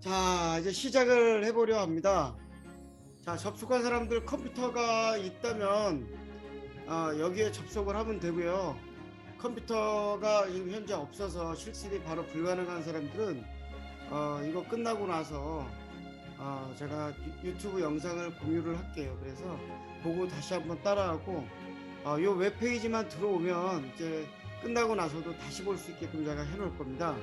자, 이제 시작을 해보려 합니다. 자, 접속한 사람들 컴퓨터가 있다면 여기에 접속을 하면 되고요. 컴퓨터가 지금 현재 없어서 실습이 바로 불가능한 사람들은 이거 끝나고 나서 제가 유튜브 영상을 공유를 할게요. 그래서 보고 다시 한번 따라하고 이 웹페이지만 들어오면 이제 끝나고 나서도 다시 볼 수 있게끔 제가 해놓을 겁니다.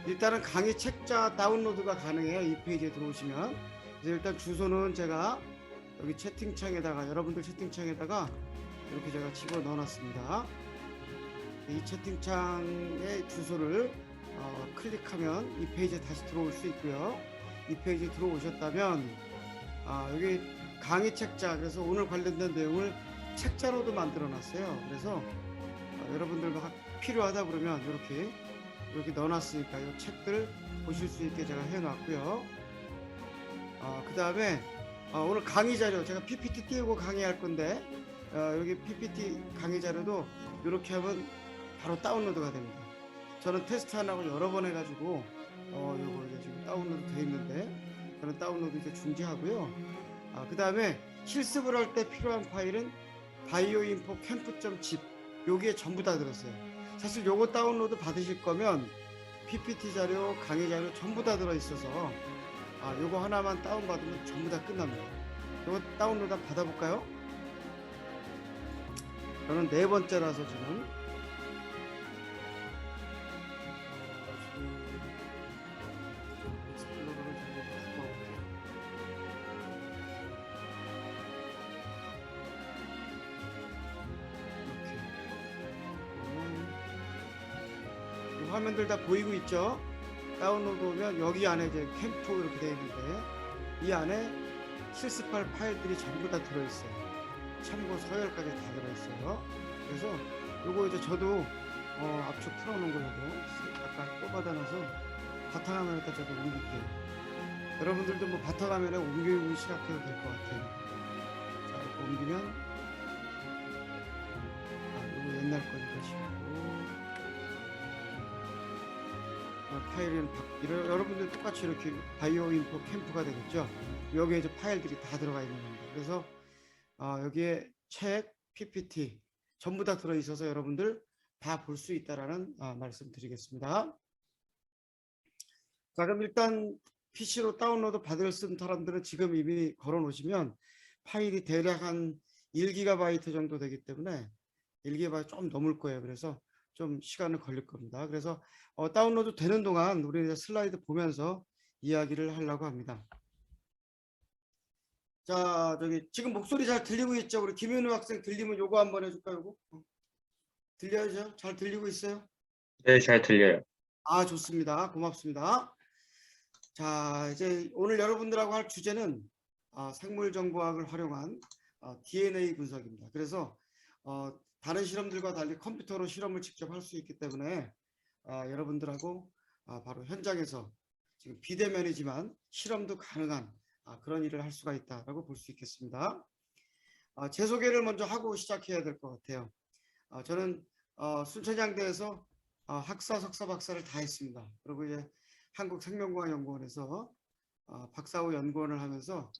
일단은 강의 책자 다운로드가 가능해요. 이 페이지에 들어오시면. 그래서 일단 주소는 제가 여기 채팅창에다가, 여러분들 채팅창에다가 이렇게 제가 집어 넣어놨습니다. 이 채팅창의 주소를 클릭하면 이 페이지에 다시 들어올 수 있고요. 이 페이지에 들어오셨다면 여기 강의 책자, 그래서 오늘 관련된 내용을 책자로도 만들어 놨어요. 그래서 여러분들과 필요하다 그러면 이렇게 넣어놨으니까 이 책들 보실 수 있게 제가 해놨고요. 그 다음에 오늘 강의 자료, 제가 PPT 띄우고 강의할 건데 여기 PPT 강의 자료도 이렇게 하면 바로 다운로드가 됩니다. 저는 테스트 하려고 여러 번 해가지고 요거 이제 지금 다운로드 돼 있는데 저는 다운로드 이제 중지하고요. 그 다음에 실습을 할 때 필요한 파일은 바이오인포 캠프.zip 여기에 전부 다 들었어요. 사실 요거 다운로드 받으실 거면 PPT 자료, 강의 자료 전부 다 들어있어서 요거 하나만 다운받으면 전부 다 끝납니다. 요거 다운로드 한번 받아볼까요? 저는 네 번째라서 지금 익스플로러를 좀 바꿔볼게요. 이렇게 화면들 다 보이고 있죠? 다운로드 오면 여기 안에 이제 캠프 이렇게 되어 있는데 이 안에 실습할 파일들이 전부 다 들어있어요. 참고 서열까지 다 들어있어요. 그래서 요거 이제 저도 압축 풀어놓은 거라고 아까 또 받아놔서 바탕화면에다 저도 옮길게요. 여러분들도 뭐 바탕화면에 옮기고 시작해도 될 것 같아요. 자, 이렇게 옮기면 요거 옛날 거니까 지우고 파일은 여러분들 똑같이 이렇게 바이오인포 캠프가 되겠죠. 여기에 이제 파일들이 다 들어가 있는 겁니다. 그래서 여기에 책, PPT 전부 다 들어 있어서 여러분들 다 볼 수 있다라는 말씀 드리겠습니다. 자, 그럼 일단 PC로 다운로드 받을 쓴 사람들은 지금 이미 걸어 놓으시면 파일이 대략 한 1GB 정도 되기 때문에 1GB 좀 넘을 거예요. 그래서 좀 시간을 걸릴 겁니다. 그래서 다운로드 되는 동안 우리 이제 슬라이드 보면서 이야기를 하려고 합니다. 자, 저기 지금 목소리 잘 들리고 있죠? 우리 김현우 학생 들리면 요거 한번 해줄까요? 요거? 들려야죠? 잘 들리고 있어요? 네, 잘 들려요. 좋습니다. 고맙습니다. 자, 이제 오늘 여러분들하고 할 주제는 생물정보학을 활용한 DNA 분석입니다. 그래서 다른 실험들과 달리 컴퓨터로 실험을 직접 할 수 있기 때문에 여러분들하고 바로 현장에서 지금 비대면이지만 실험도 가능한 그런 일을 할 수가 있다라고 볼 수 있겠습니다. 제 소개를 먼저 하고 시작해야 될 것 같아요. 저는 순천향대에서 학사, 석사, 박사를 다 했습니다. 그리고 이제 한국생명과학연구원에서 박사 후 연구원을 하면서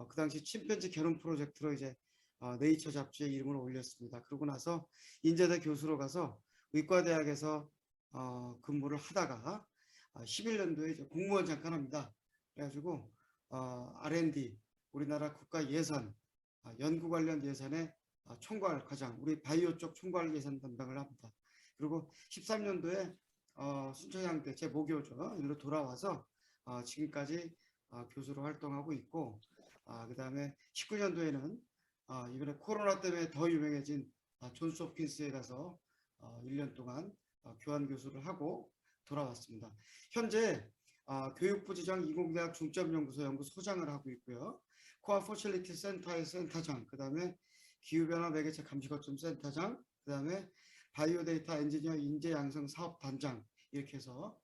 그 당시 침팬지 개론 프로젝트로 이제 네이처 잡지에 이름을 올렸습니다. 그러고 나서 인제대 교수로 가서 의과대학에서 근무를 하다가 11년도에 이제 공무원 잠깐 합니다. 그래가지고 R&D 우리나라 국가 예산 연구 관련 예산의 총괄 과장, 우리 바이오 쪽 총괄 예산 담당을 합니다. 그리고 13년도에 순천향대 제 모교죠. 일로 돌아와서 지금까지 교수로 활동하고 있고 그 다음에 19년도에는 이번에 코로나 때문에 더 유명해진 존스 홉킨스에 가서 1년 동안 교환 교수를 하고 돌아왔습니다. 현재 교육부 지정 이공대학 중점연구소 연구소장을 하고 있고요. 코아 포실리티 센터의 센터장, 그 다음에 기후변화 매개체 감시 거점 센터장, 그 다음에 바이오 데이터 엔지니어 인재 양성 사업 단장 이렇게 해서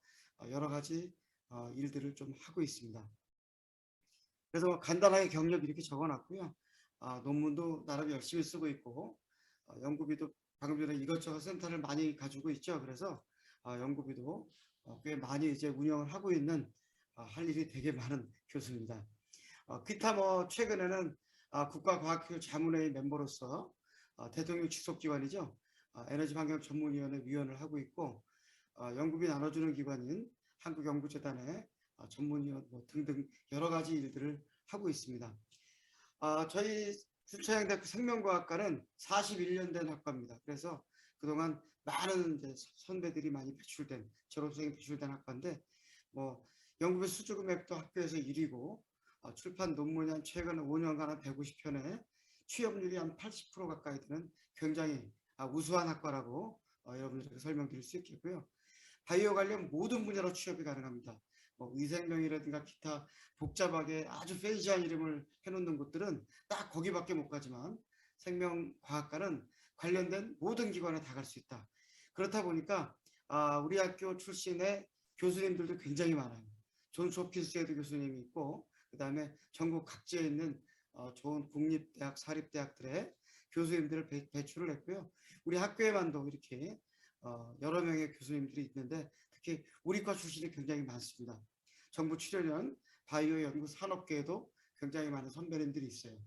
여러 가지 일들을 좀 하고 있습니다. 그래서 간단하게 경력 이렇게 적어놨고요. 논문도 나름 열심히 쓰고 있고 연구비도 방금 전에 이것저것 센터를 많이 가지고 있죠. 그래서 연구비도 꽤 많이 이제 운영을 하고 있는 할 일이 되게 많은 교수입니다. 기타 최근에는 국가과학기술 자문회의 멤버로서 대통령 직속기관이죠. 에너지환경전문위원회 위원을 하고 있고, 연구비 나눠주는 기관인 한국연구재단의 전문위원 등등 여러 가지 일들을 하고 있습니다. 저희 춘천향대학교 생명과학과는 41년 된 학과입니다. 그래서 그동안 많은 이제 선배들이 많이 배출된, 졸업생이 배출된 학과인데, 연구비 수주금액도 학교에서 1위고, 출판 논문이 한 최근 5년간 한 150편에 취업률이 한 80% 가까이 되는 굉장히 우수한 학과라고 여러분들에게 설명드릴 수 있겠고요. 바이오 관련 모든 분야로 취업이 가능합니다. 위생명이라든가 기타 복잡하게 아주 페이지한 이름을 해놓는 곳들은 딱 거기밖에 못 가지만 생명과학과는 관련된 모든 기관에 다 갈 수 있다. 그렇다 보니까 우리 학교 출신의 교수님들도 굉장히 많아요. 존스 홉킨스에도 교수님이 있고, 그 다음에 전국 각지에 있는 좋은 국립대학, 사립대학들의 교수님들을 배출을 했고요. 우리 학교에만도 이렇게 여러 명의 교수님들이 있는데, 특히 우리과 출신이 굉장히 많습니다. 정부 출연연 바이오 연구 산업계에도 굉장히 많은 선배님들이 있어요.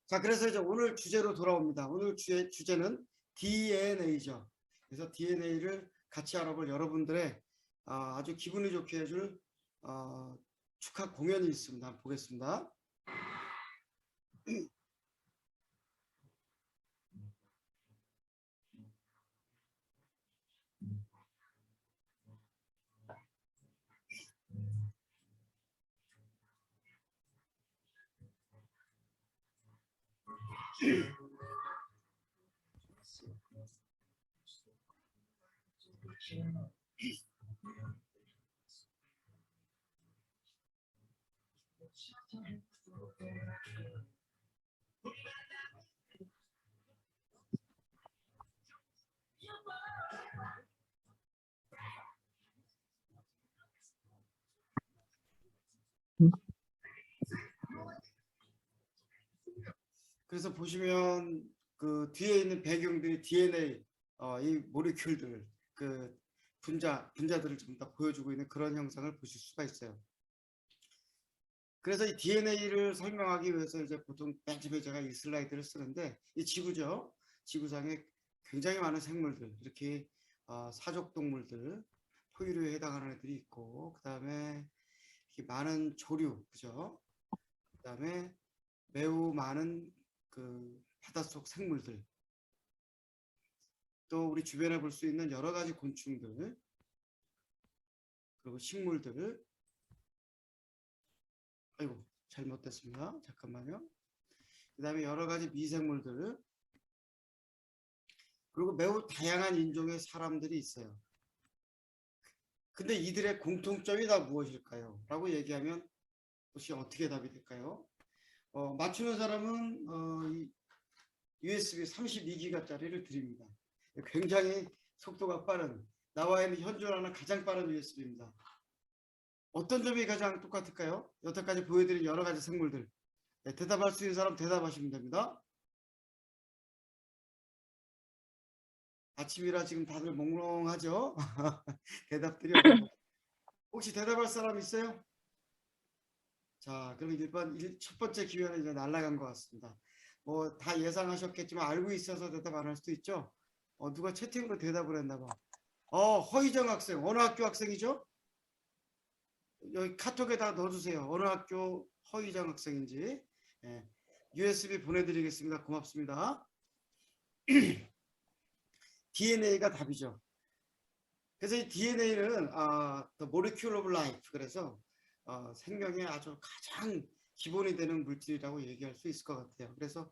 자, 그래서 이제 오늘 주제로 돌아옵니다. 오늘 주제는 DNA죠. 그래서 DNA를 같이 알아볼 여러분들의 아주 기분이 좋게 해줄 축하 공연이 있습니다. 한번 보겠습니다. 그래서 보시면 그 뒤에 있는 배경들이 DNA 이 모레큘들 그 분자들을 전부 다 보여주고 있는 그런 형상을 보실 수가 있어요. 그래서 이 DNA를 설명하기 위해서 이제 보통 맨 처음에 제가 이 슬라이드를 쓰는데, 이 지구죠. 지구상에 굉장히 많은 생물들, 이렇게 사족동물들, 포유류에 해당하는 애들이 있고, 그 다음에 많은 조류, 그죠? 그 다음에 매우 많은 그 바닷속 생물들, 또 우리 주변에 볼 수 있는 여러 가지 곤충들, 그리고 식물들. 아이고, 잘못됐습니다. 잠깐만요. 그 다음에 여러 가지 미생물들, 그리고 매우 다양한 인종의 사람들이 있어요. 근데 이들의 공통점이 다 무엇일까요? 라고 얘기하면 혹시 어떻게 답이 될까요? 맞추는 사람은 USB 32기가짜리를 드립니다. 굉장히 속도가 빠른, 나와 있는 현존하는 가장 빠른 USB입니다. 어떤 점이 가장 똑같을까요? 여태까지 보여드린 여러 가지 생물들. 네, 대답할 수 있는 사람 대답하시면 됩니다. 아침이라 지금 다들 몽롱하죠? 대답들이 어려워. 혹시 대답할 사람 있어요? 자, 그럼 첫 번째 기회는 이제 날아간 것 같습니다. 다 예상하셨겠지만 알고 있어서 대답 안 할 수도 있죠? 누가 채팅으로 대답을 했나 봐. 허희정 학생, 어느 학교 학생이죠? 여기 카톡에다 넣어주세요. 어느 학교 허희정 학생인지. 예, USB 보내드리겠습니다. 고맙습니다. DNA가 답이죠. 그래서 이 DNA는 The Molecule of Life, 그래서 생명의 아주 가장 기본이 되는 물질이라고 얘기할 수 있을 것 같아요. 그래서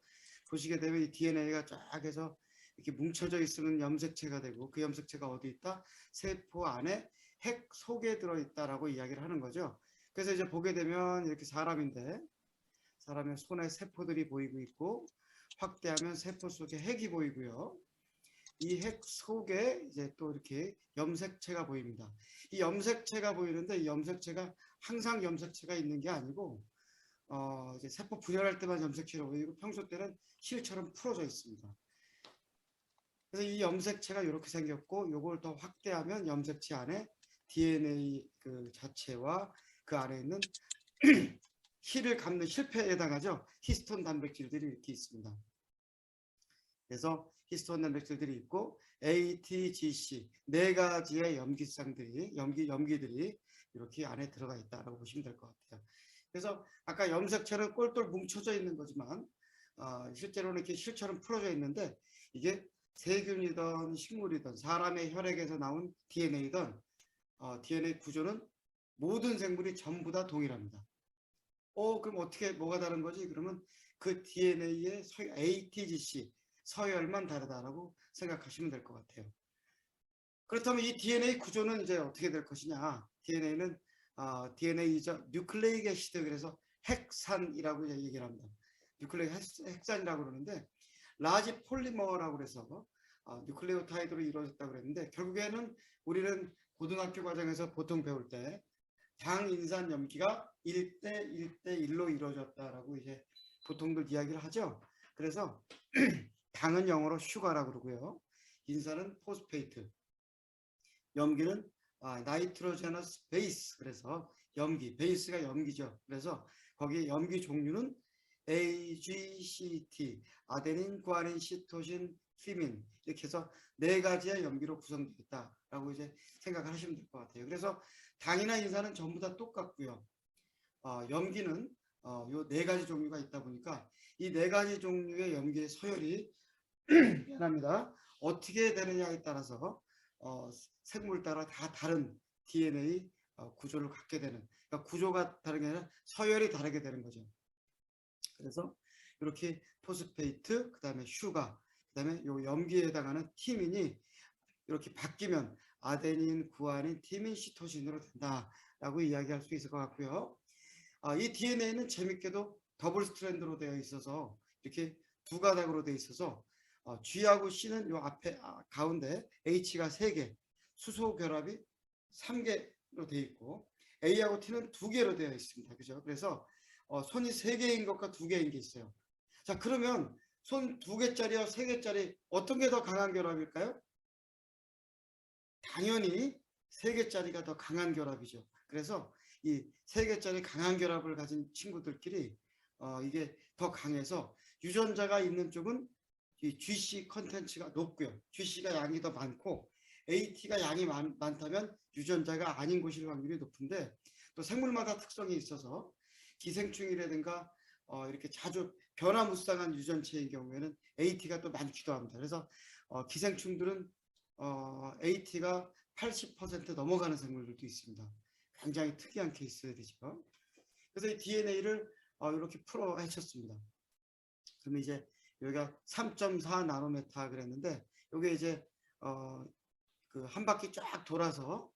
보시게 되면 이 DNA가 쫙 해서 이렇게 뭉쳐져 있으면 염색체가 되고, 그 염색체가 어디 있다? 세포 안에 핵 속에 들어있다라고 이야기를 하는 거죠. 그래서 이제 보게 되면 이렇게 사람인데, 사람의 손에 세포들이 보이고 있고, 확대하면 세포 속에 핵이 보이고요. 이 핵 속에 이제 또 이렇게 염색체가 보입니다. 이 염색체가 보이는데, 이 염색체가 항상 염색체가 있는 게 아니고 이제 세포 분열할 때만 염색체로 보이고, 평소 때는 실처럼 풀어져 있습니다. 그래서 이 염색체가 이렇게 생겼고, 요걸 더 확대하면 염색체 안에 DNA 그 자체와 그 안에 있는 힐을 감는 실패에 해당하죠. 히스톤 단백질들이 이렇게 있습니다. 그래서 히스톤 단백질들이 있고 ATGC 네 가지의 염기쌍들이 염기들이 이렇게 안에 들어가 있다라고 보시면 될 것 같아요. 그래서 아까 염색체는 똘똘 뭉쳐져 있는 거지만 실제로는 이렇게 실처럼 풀어져 있는데 이게 세균이든 식물이든 사람의 혈액에서 나온 DNA든 DNA 구조는 모든 생물이 전부 다 동일합니다. 그럼 어떻게 뭐가 다른 거지? 그러면 그 DNA의 ATGC 서열만 다르다라고 생각하시면 될 것 같아요. 그렇다면 이 DNA 구조는 이제 어떻게 될 것이냐? DNA는 DNA이자 뉴클레이क 애시드 그래서 핵산이라고 얘기를 합니다. 뉴클레이क 핵산이라고 그러는데 라지 폴리머라고 그래서 뉴클레오타이드로 이루어졌다고 그랬는데 결국에는 우리는 고등학교 과정에서 보통 배울 때 당인산 염기가 1대1로 이루어졌다라고 이제 보통들 이야기를 하죠. 그래서 당은 영어로 슈가라고 그러고요. 인산은 포스페이트, 염기는 나이트로제너스 베이스 그래서 염기, 베이스가 염기죠. 그래서 거기 염기 종류는 AGCT, 아데닌, 구아닌, 시토신, 티민 이렇게 해서 네 가지의 염기로 구성되어 있다라고 이제 생각을 하시면 될 것 같아요. 그래서 당이나 인산은 전부 다 똑같고요. 염기는 요 네 가지 종류가 있다 보니까 이 네 가지 종류의 염기의 서열이 미안합니다. 어떻게 되느냐에 따라서 생물 따라 다 다른 DNA 구조를 갖게 되는 그러니까 구조가 다른 게 아니라 서열이 다르게 되는 거죠. 그래서 이렇게 포스페이트, 그 다음에 슈가, 그 다음에 요 염기에 해당하는 티민이 이렇게 바뀌면 아데닌, 구아닌, 티민, 시토신으로 된다라고 이야기할 수 있을 것 같고요. 이 DNA는 재밌게도 더블 스트랜드로 되어 있어서 이렇게 두 가닥으로 되어 있어서 G하고 C는 요 앞에 가운데 H가 3개, 수소 결합이 3개로 되어 있고 A하고 T는 2개로 되어 있습니다. 그죠? 그래서 손이 3개인 것과 2개인 게 있어요. 자, 그러면 손 2개짜리와 3개짜리 어떤 게 더 강한 결합일까요? 당연히 3개짜리가 더 강한 결합이죠. 그래서 이 3개짜리 강한 결합을 가진 친구들끼리 이게 더 강해서 유전자가 있는 쪽은 이 GC 컨텐츠가 높고요. GC가 양이 더 많고 AT가 양이 많다면 유전자가 아닌 곳일 확률이 높은데 또 생물마다 특성이 있어서 기생충이라든가 이렇게 자주 변화무쌍한 유전체인 경우에는 AT가 또 많기도 합니다. 그래서 기생충들은 AT가 80% 넘어가는 생물들도 있습니다. 굉장히 특이한 케이스들이죠. 그래서 이 DNA를 이렇게 풀어 헤쳤습니다. 그러면 이제 여기가 3.4 나노메타 그랬는데 이게 이제 그 한 바퀴 쫙 돌아서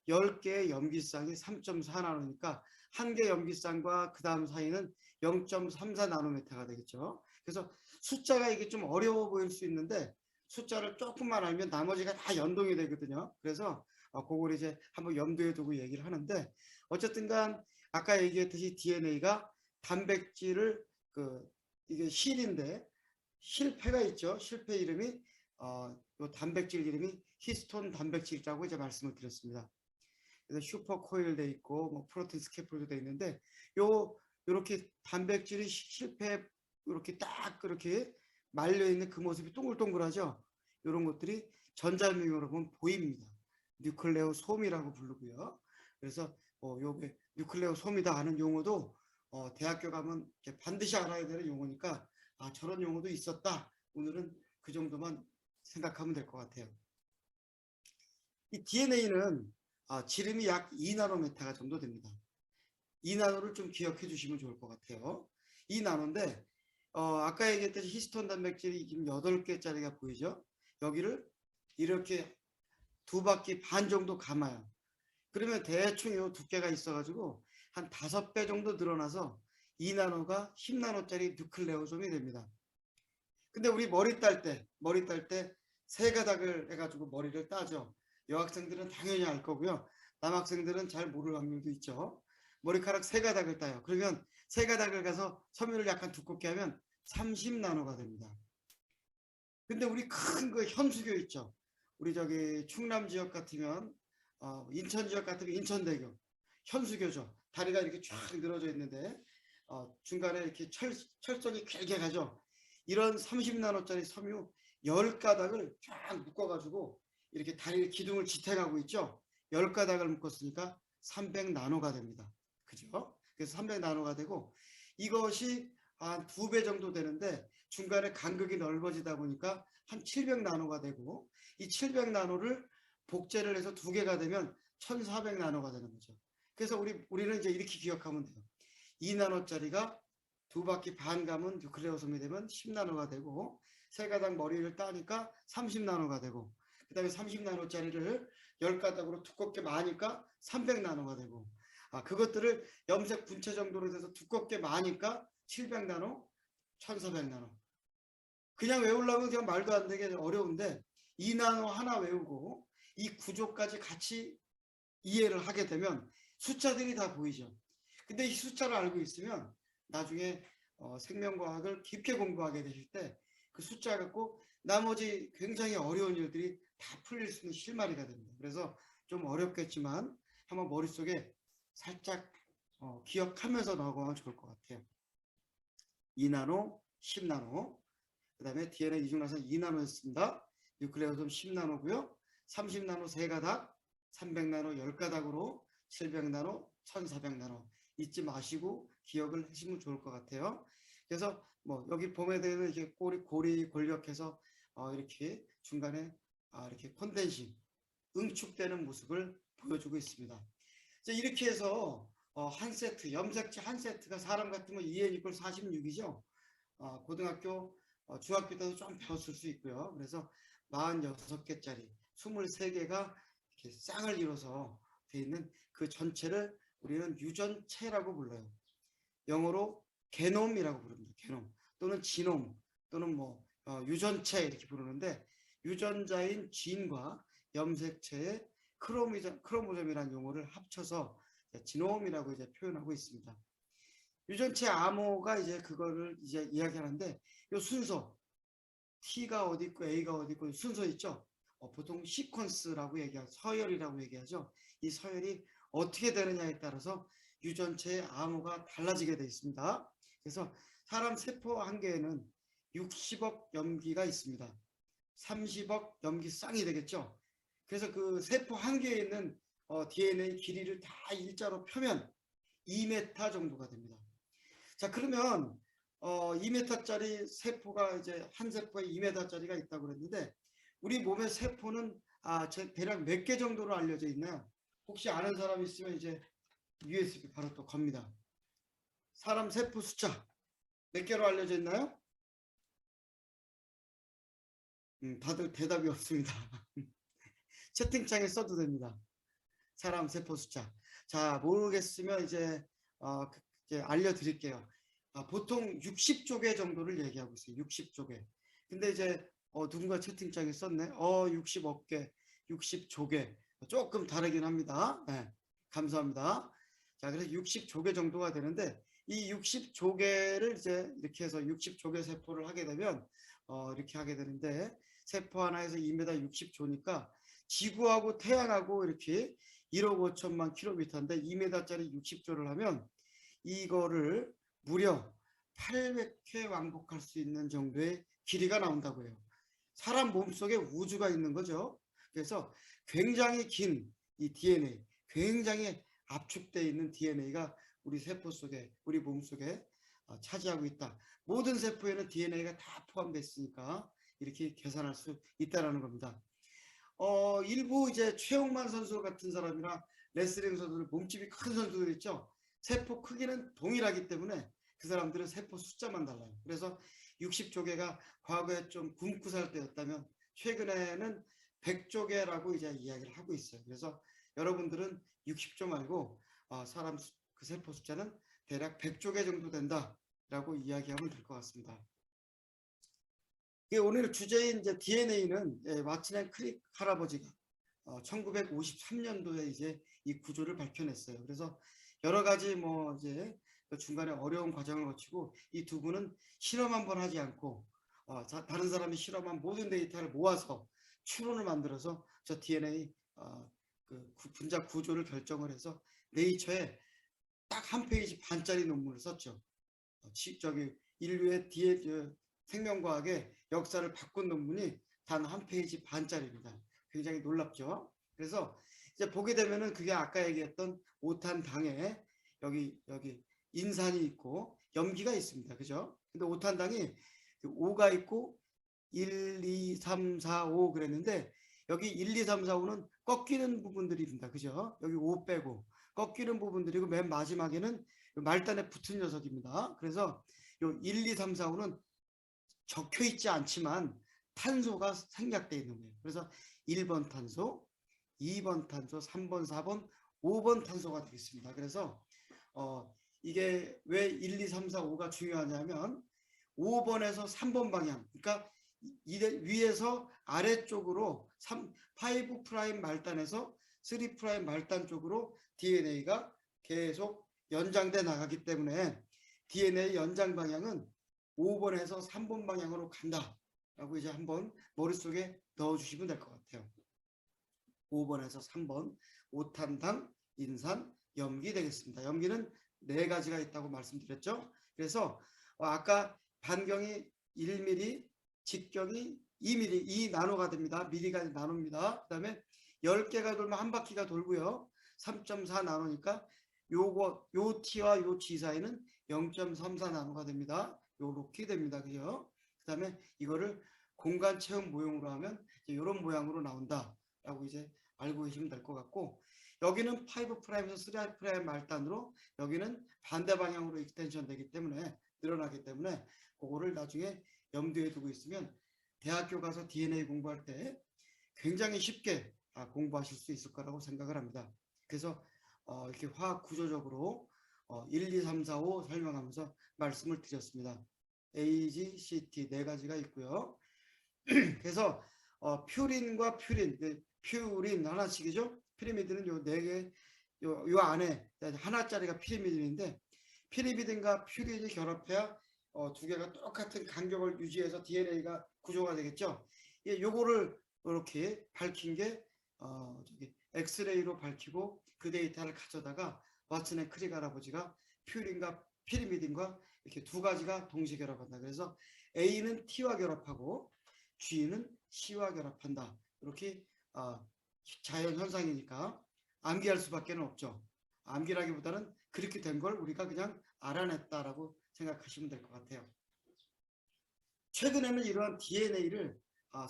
10개의 염기쌍이 3.4 나노니까 한 개 염기쌍과 그 다음 사이는 0.34 나노메타가 되겠죠. 그래서 숫자가 이게 좀 어려워 보일 수 있는데 숫자를 조금만 알면 나머지가 다 연동이 되거든요. 그래서 그걸 이제 한번 염두에 두고 얘기를 하는데 어쨌든 간 아까 얘기했듯이 DNA가 단백질을 이게 실인데 실패가 있죠. 실패 이름이 요 단백질 이름이 히스톤 단백질이라고 이제 말씀을 드렸습니다. 그래서 슈퍼 코일 돼 있고 뭐 프로틴 스캐폴드 돼 있는데 요렇게 단백질이 실패 이렇게 딱 그렇게 말려 있는 그 모습이 동글동글하죠. 이런 것들이 전자명으로 보면 보입니다. 뉴클레오솜이라고 부르고요. 그래서 요게 뉴클레오솜이다 하는 용어도 대학교 가면 반드시 알아야 되는 용어니까 저런 용어도 있었다. 오늘은 그 정도만 생각하면 될 것 같아요. 이 DNA는 지름이 약 2나노메타 정도 됩니다. 2나노를 좀 기억해 주시면 좋을 것 같아요. 2나노인데 아까 얘기했듯이 히스톤 단백질이 지금 8개짜리가 보이죠? 여기를 이렇게 2바퀴 반 정도 감아요. 그러면 대충 이 두께가 있어가지고 한 5배 정도 늘어나서 2나노가 10나노짜리 뉴클레오솜이 됩니다. 근데 우리 머리 딸 때 3가닥을 해가지고 머리를 따죠. 여학생들은 당연히 알 거고요. 남학생들은 잘 모를 확률도 있죠. 머리카락 3가닥을 따요. 그러면 3가닥을 가서 섬유를 약간 두껍게 하면 30나노가 됩니다. 근데 우리 큰 거 현수교 있죠. 우리 저기 충남 지역 같으면 인천 지역 같은 게 인천대교, 현수교죠. 다리가 이렇게 쫙 늘어져 있는데 중간에 이렇게 철선이 길게 가죠. 이런 30나노짜리 섬유 10가닥을 쫙 묶어가지고 이렇게 다리 기둥을 지탱하고 있죠. 10가닥을 묶었으니까 300나노가 됩니다. 그죠? 그래서 300나노가 되고 이것이 한 2배 정도 되는데 중간에 간극이 넓어지다 보니까 한 700나노가 되고 이 700나노를 복제를 해서 2개가 되면 1400나노가 되는 거죠. 그래서 우리는 이제 이렇게 기억하면 돼요. 2나노짜리가 2바퀴 반 감은 뉴클레오솜이 되면 10나노가 되고 3가닥 머리를 따니까 30나노가 되고 그 다음에 30나노짜리를 10가닥으로 두껍게 마니까 300나노가 되고 그것들을 염색 분체 정도로 돼서 두껍게 마니까 700나노, 1400나노. 그냥 외우려면 그냥 말도 안 되게 어려운데 2나노 하나 외우고 이 구조까지 같이 이해를 하게 되면 숫자들이 다 보이죠. 근데 이 숫자를 알고 있으면 나중에 생명과학을 깊게 공부하게 되실 때 그 숫자 갖고 나머지 굉장히 어려운 일들이 다 풀릴 수 있는 실마리가 됩니다. 그래서 좀 어렵겠지만 한번 머릿속에 살짝 기억하면서 나가면 좋을 것 같아요. 2나노, 10나노, 그 다음에 DNA 이중나선 2나노였습니다. 뉴클레오솜 10나노고요. 30나노 3가닥, 300나노 10가닥으로 700나노, 1400나노 잊지 마시고 기억을 하시면 좋을 것 같아요. 그래서 뭐 여기 봄에 되는 이렇게 고리 골격해서 이렇게 중간에 이렇게 콘덴싱 응축되는 모습을 보여주고 있습니다. 이렇게 해서 한 세트 염색체 한 세트가 사람 같으면 2n = 46이죠. 고등학교 중학교 때도 좀 배웠을 수 있고요. 그래서 46개짜리 23개가 이렇게 쌍을 이뤄서 되어 있는 그 전체를 우리는 유전체라고 불러요. 영어로 게놈이라고 부릅니다. 게놈 또는 지놈 또는 뭐 유전체 이렇게 부르는데 유전자인 진과 염색체의 크로모점이라는 용어를 합쳐서 지놈이라고 이제 표현하고 있습니다. 유전체 암호가 이제 그거를 이제 이야기하는데 이 순서 T가 어디 있고 A가 어디 있고 순서 있죠. 보통 시퀀스라고 얘기하죠. 서열이라고 얘기하죠. 이 서열이 어떻게 되느냐에 따라서 유전체의 암호가 달라지게 되어 있습니다. 그래서 사람 세포 한 개에는 60억 염기가 있습니다. 30억 염기 쌍이 되겠죠. 그래서 그 세포 한 개에 있는 DNA 길이를 다 일자로 펴면 2m 정도가 됩니다. 자, 그러면 2m짜리 세포가 이제 한 세포에 2m짜리가 있다고 그랬는데 우리 몸의 세포는 대략 몇 개 정도로 알려져 있나요? 혹시 아는 사람 있으면 이제 USB 바로 또 겁니다. 사람 세포 숫자 몇 개로 알려져 있나요? 다들 대답이 없습니다. 채팅창에 써도 됩니다. 사람 세포 숫자. 자, 모르겠으면 이제 알려드릴게요. 보통 60조개 정도를 얘기하고 있어요. 60조개. 근데 이제 누군가 채팅창에 썼네. 60억 개, 60조개. 조금 다르긴 합니다. 네, 감사합니다. 자, 그래서 60조개 정도가 되는데 이 60조개를 이제 이렇게 해서 60조개 세포를 하게 되면 이렇게 하게 되는데 세포 하나에서 2m 60조니까 지구하고 태양하고 이렇게 1억 5천만 킬로미터인데 2m짜리 60조를 하면 이거를 무려 800회 왕복할 수 있는 정도의 길이가 나온다고 해요. 사람 몸속에 우주가 있는 거죠. 그래서 굉장히 긴 이 DNA, 굉장히 압축되어 있는 DNA가 우리 세포 속에, 우리 몸 속에 차지하고 있다. 모든 세포에는 DNA가 다 포함되어 있으니까 이렇게 계산할 수 있다는 겁니다. 일부 이제 최홍만 선수 같은 사람이나 레슬링 선수들, 몸집이 큰 선수들 있죠. 세포 크기는 동일하기 때문에 그 사람들은 세포 숫자만 달라요. 그래서 60조개가 과거에 좀 굶고 살 때였다면 최근에는 100조개라고 이제 이야기를 하고 있어요. 그래서 여러분들은 60조 말고 사람 그 세포 숫자는 대략 100조개 정도 된다라고 이야기하면 될 것 같습니다. 오늘 주제인 이제 DNA는 마틴 크릭 할아버지가 1953년도에 이제 이 구조를 밝혀냈어요. 그래서 여러 가지 뭐 이제 중간에 어려운 과정을 거치고 이 두 분은 실험 한번 하지 않고 다른 사람이 실험한 모든 데이터를 모아서 추론을 만들어서 저 DNA 그 분자 구조를 결정을 해서 네이처에 딱 한 페이지 반짜리 논문을 썼죠. 저기 인류의 생명과학의 역사를 바꾼 논문이 단 한 페이지 반짜리입니다. 굉장히 놀랍죠. 그래서 이제 보게 되면은 그게 아까 얘기했던 오탄당에 여기 인산이 있고 염기가 있습니다. 그죠? 근데 오탄당이 5가 있고 1, 2, 3, 4, 5 그랬는데 여기 1, 2, 3, 4, 5는 꺾이는 부분들입니다. 그죠? 여기 5 빼고 꺾이는 부분들이고 맨 마지막에는 말단에 붙은 녀석입니다. 그래서 요 1, 2, 3, 4, 5는 적혀 있지 않지만 탄소가 생략되어 있는 거예요. 그래서 1번 탄소, 2번 탄소, 3번, 4번, 5번 탄소가 되겠습니다. 그래서 이게 왜 1, 2, 3, 4, 5가 중요하냐면 5번에서 3번 방향, 그러니까 위에서 아래쪽으로 5 프라임 말단에서 3 프라임 말단 쪽으로 DNA가 계속 연장돼 나가기 때문에 DNA 연장 방향은 5번에서 3번 방향으로 간다 라고 이제 한번 머릿속에 넣어주시면 될 것 같아요. 5번에서 3번 오탄당, 인산, 염기 되겠습니다. 염기는 4가지가 있다고 말씀드렸죠. 그래서 아까 반경이 1mm, 직경이 2mm, 2나노가 됩니다. 미리가 나노입니다. 그 다음에 10개가 돌면 한 바퀴가 돌고요. 3.4 나노니까 요 T와 요 G 사이는 0.34 나노가 됩니다. 요렇게 됩니다. 그죠? 그 다음에 이거를 공간 체험 모형으로 하면 이런 모양으로 나온다 라고 이제 알고 계시면 될 것 같고, 여기는 5'에서 3' 말단으로 여기는 반대 방향으로 익스텐션 되기 때문에 늘어나기 때문에 그거를 나중에 염두에 두고 있으면 대학교 가서 DNA 공부할 때 굉장히 쉽게 공부하실 수 있을 거라고 생각을 합니다. 그래서 이렇게 화학 구조적으로 1, 2, 3, 4, 5 설명하면서 말씀을 드렸습니다. A, G, C, T 4가지가 있고요. 그래서 퓨린과 퓨린 하나씩이죠. 피리미드는 요 4개, 요 안에 하나짜리가 피리미드인데, 피리미드과 퓨린이 결합해야 2개가 똑같은 간격을 유지해서 DNA가 구조가 되겠죠. 요거를 이렇게 밝힌 게 저기 엑스레이로 밝히고 그 데이터를 가져다가 왓슨 앤 크릭 할아버지가 퓨린과 피리미딘과 이렇게 2가지가 동시 결합한다. 그래서 A는 T와 결합하고 G는 C와 결합한다. 이렇게 자연 현상이니까 암기할 수밖에 없죠. 암기라기보다는 그렇게 된 걸 우리가 그냥 알아냈다라고 생각하시면 될 것 같아요. 최근에는 이러한 DNA를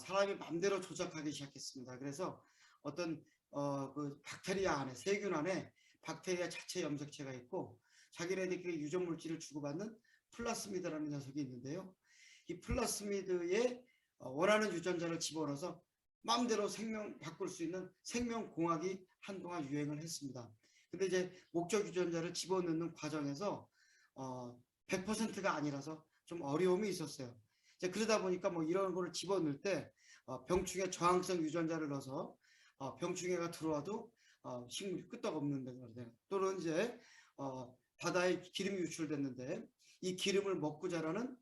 사람이 마음대로 조작하기 시작했습니다. 그래서 어떤 그 박테리아 안에, 세균 안에 박테리아 자체 염색체가 있고 자기네들끼리 유전 물질을 주고받는 플라스미드라는 녀석이 있는데요. 이 플라스미드에 원하는 유전자를 집어넣어서 마음대로 생명 바꿀 수 있는 생명공학이 한동안 유행을 했습니다. 근데 이제 목적 유전자를 집어넣는 과정에서 100%가 아니라서 좀 어려움이 있었어요. 이제 그러다 보니까 뭐 이런 거를 집어넣을 때 병충해 저항성 유전자를 넣어서 병충해가 들어와도 식물이 끄떡없는 데, 또는 이제 바다에 기름이 유출됐는데 이 기름을 먹고 자라는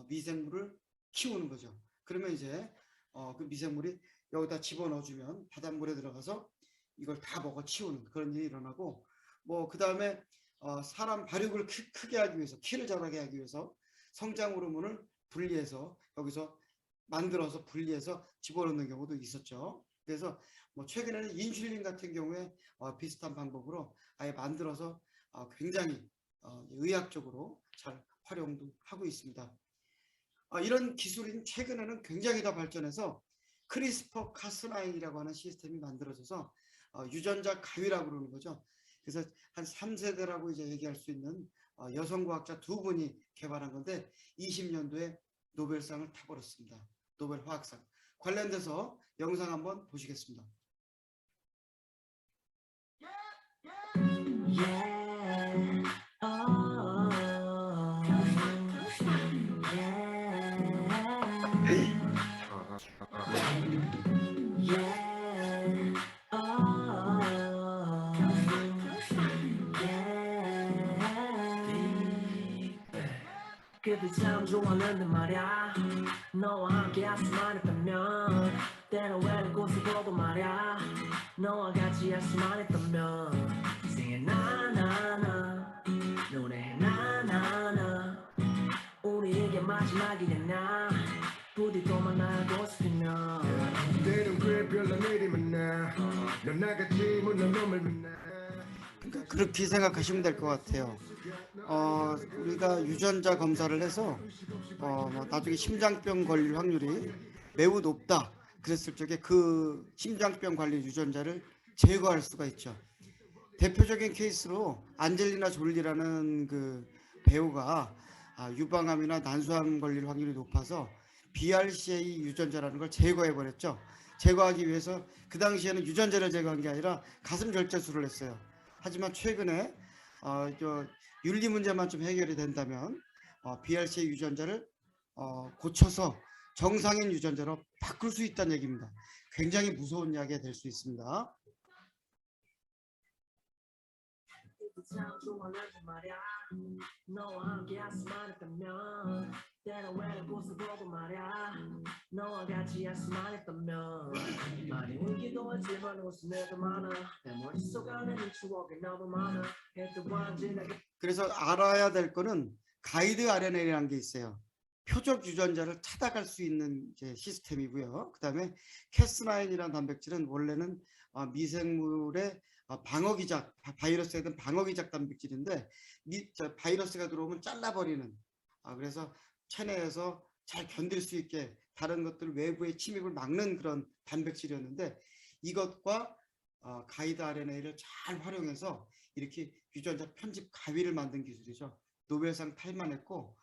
미생물을 키우는 거죠. 그러면 이제 그 미생물이 여기다 집어넣어주면 바닷물에 들어가서 이걸 다 먹어 치우는 그런 일이 일어나고, 뭐 그 다음에 사람 발육을 크게 하기 위해서, 키를 자라게 하기 위해서 성장 호르몬을 분리해서 여기서 만들어서 분리해서 집어넣는 경우도 있었죠. 그래서 뭐 최근에는 인슐린 같은 경우에 비슷한 방법으로 아예 만들어서 굉장히 의학적으로 잘 활용도 하고 있습니다. 이런 기술이 최근에는 굉장히 더 발전해서 크리스퍼 카스9이라고 하는 시스템이 만들어져서 유전자 가위라고 그러는 거죠. 그래서 한 3세대라고 이제 얘기할 수 있는 여성과학자 2분이 개발한 건데 20년도에 노벨상을 타버렸습니다. 노벨 화학상. 관련돼서 영상 한번 보시겠습니다. 그대 참 좋아하는데 말야 너와 함께 했으면 했다면 때론 외로운 곳에 보도 말야 너와 같이 할 수만 있다면 Singing 나나나 노래해 나나나 우리에게 마지막이겠나 부디 또 만나고 싶으면 때론 그래 별로 내리면 나넌 나같이 못난 놈을 만나 그렇게 생각하시면 될 것 같아요. 우리가 유전자 검사를 해서 뭐 나중에 심장병 걸릴 확률이 매우 높다 그랬을 적에 그 심장병 관리 유전자를 제거할 수가 있죠. 대표적인 케이스로 안젤리나 졸리라는 그 배우가 유방암이나 난소암 걸릴 확률이 높아서 BRCA 유전자라는 걸 제거해 버렸죠. 제거하기 위해서 그 당시에는 유전자를 제거한 게 아니라 가슴 절제술을 했어요. 하지만 최근에 윤리 문제만 좀 해결이 된다면 BRCA 유전자를 고쳐서 정상인 유전자로 바꿀 수 있다는 얘기입니다. 굉장히 무서운 이야기가 될 수 있습니다. 참 좋아하는데 말야 너와 함께 할 수만 있다면 때론 외롭고서 보고 말야 너와 같이 할 수만 있다면 많이 울기도 하지만 웃을 때도 많아 내 머릿속 안에는 추억이 너무 많아 해도 완전하게 그래서 알아야 될 거는 가이드 RNA라는 게 있어요. 표적 유전자를 찾아갈 수 있는 이제 시스템이고요. 그 다음에 캐스9이라는 단백질은 원래는 미생물의 방어기작, 바이러스에 대한 방어기작 단백질인데 바이러스가 들어오면 잘라버리는 그래서 체내에서 잘 견딜 수 있게 다른 것들 외부의 침입을 막는 그런 단백질이었는데 이것과 가이드 RNA를 잘 활용해서 이렇게 유전자 편집 가위를 만든 기술이죠. 노벨상 탈만했고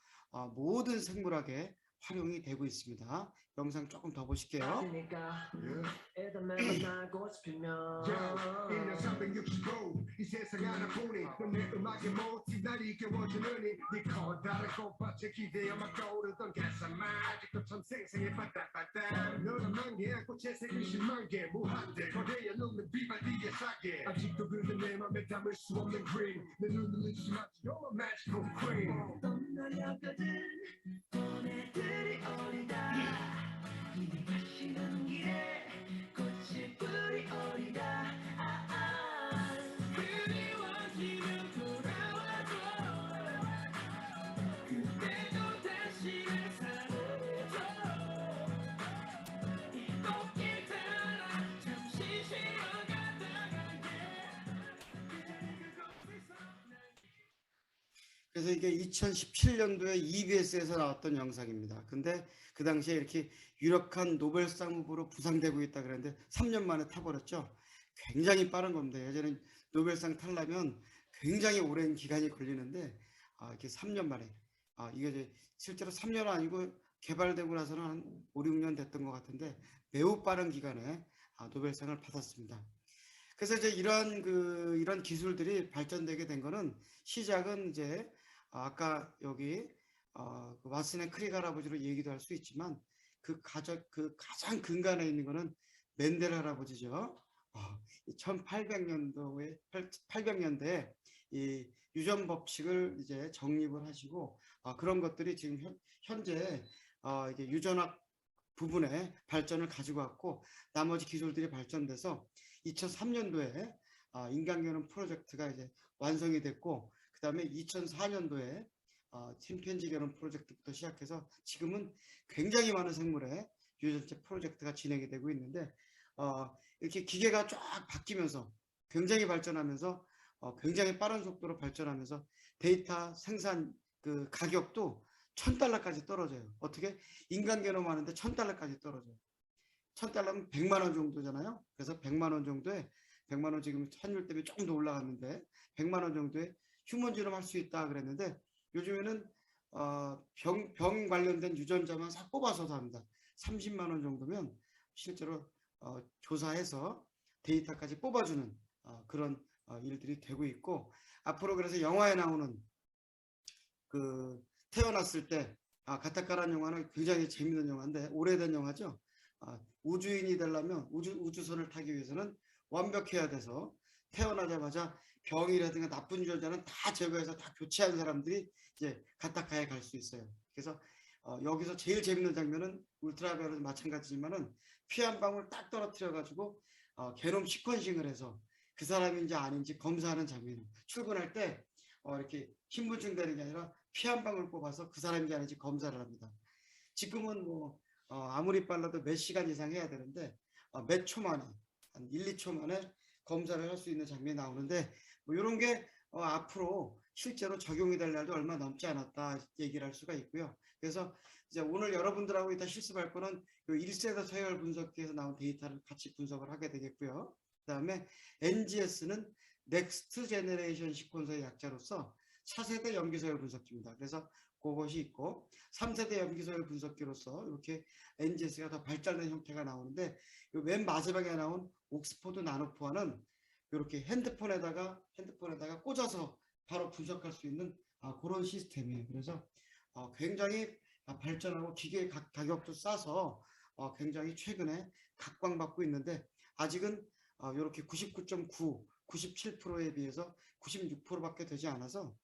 모든 생물학에 활용이 되고 있습니다. 영상 조금 더 보실게요. 되니까 애들 매일 만나고 싶으면 1년 365 이 세상 하나뿐이 넌 내 음악의 모티 날 이겨워주느니 네 커다란 꽃밭에 기대어만 떠오르던 가사만 아직도 참 생생해 빠따빠따 너란 만개한 꽃의 색은 10만 개 무한대 거대한 눈은 비발디의 사계 아직도 그는 내 맘에 담을 수 없는 그림 내 눈을 의심하지 You're my magical queen 어떤 날이었거든 너네들이 어리다 이미 가시는 길에 꽃이 뿌리 어리다 그리워지면 돌아와줘 그때도 다시 날 사랑해줘 이 꽃길 따라 잠시 쉬어가다가 그래서 이게 2017년도에 EBS에서 나왔던 영상입니다. 근데 그 당시에 이렇게 유력한 노벨상 후보로 부상되고 있다 그랬는데 3년 만에 타버렸죠. 굉장히 빠른 겁니다. 예전에 노벨상 타려면 굉장히 오랜 기간이 걸리는데 이렇게 3년 만에 이게 이제 실제로 3년 아니고 개발되고 나서는 한 5, 6년 됐던 것 같은데 매우 빠른 기간에 노벨상을 받았습니다. 그래서 이제 이런 기술들이 발전되게 된 거는 시작은 이제 아까 여기 그 왓슨 앤 크릭 할아버지로 얘기도 할 수 있지만 그 가장 근간에 있는 거는 맨델 할아버지죠. 1800년대에 이 유전 법칙을 이제 정립을 하시고 그런 것들이 지금 현재 이게 유전학 부분에 발전을 가지고 왔고 나머지 기술들이 발전돼서 2003년도에 인간개념 프로젝트가 이제 완성이 됐고 그 다음에 2004년도에 침팬지 개념 프로젝트부터 시작해서 지금은 굉장히 많은 생물의 유전체 프로젝트가 진행이 되고 있는데 이렇게 기계가 쫙 바뀌면서 굉장히 발전하면서 굉장히 빠른 속도로 발전하면서 데이터 생산 그 가격도 $1,000까지 떨어져요. 어떻게? 인간 개념 하는데 $1,000까지 떨어져요. $1,000면 100만 원 정도잖아요. 그래서 100만 원 정도에 100만 원 지금 환율 때문에 조금 더 올라갔는데 100만 원 정도에 휴먼 지놈 할 수 있다 그랬는데 요즘에는 병 관련된 유전자만 싹 뽑아서도 합니다. 30만 원 정도면 실제로 조사해서 데이터까지 뽑아주는 그런 일들이 되고 있고 앞으로 그래서 영화에 나오는 그 태어났을 때 가타카라는 영화는 굉장히 재밌는 영화인데 오래된 영화죠. 우주인이 되려면 우주선을 타기 위해서는 완벽해야 돼서 태어나자마자 병이라든가 나쁜 유전자는 다 제거해서 다 교체한 사람들이 이제 가타카에 갈 수 있어요. 그래서 여기서 제일 재밌는 장면은 울트라바이오도 마찬가지지만은 피 한 방울 딱 떨어뜨려 가지고 게놈 시퀀싱을 해서 그 사람인지 아닌지 검사하는 장면. 출근할 때 이렇게 신분증 되는 게 아니라 피 한 방울 뽑아서 그 사람인지 아닌지 검사를 합니다. 지금은 뭐 아무리 빨라도 몇 시간 이상 해야 되는데 몇 초 만에 한 1, 2초 만에 검사를 할 수 있는 장면이 나오는데 뭐 이런 게 앞으로 실제로 적용이 될 날도 얼마 남지 않았다 얘기를 할 수가 있고요. 그래서 이제 오늘 여러분들하고 이따 실습할 거는 1세대 서열 분석기에서 나온 데이터를 같이 분석을 하게 되겠고요. 그 다음에 NGS는 넥스트 제너레이션 시퀀서의 약자로서 차세대 염기서열 분석기입니다. 그래서 그것이 있고 3세대 염기서열 분석기로서 이렇게 NGS가 더 발달된 형태가 나오는데 맨 마지막에 나온 옥스포드 나노포화는 이렇게 핸드폰에다가 꽂아서 바로 분석할 수 있는 그런 시스템이에요. 그래서 굉장히 발전하고 기계 가격도 싸서 굉장히 최근에 각광받고 있는데 아직은 이렇게 99.9, 97%에 비해서 96%밖에 되지 않아서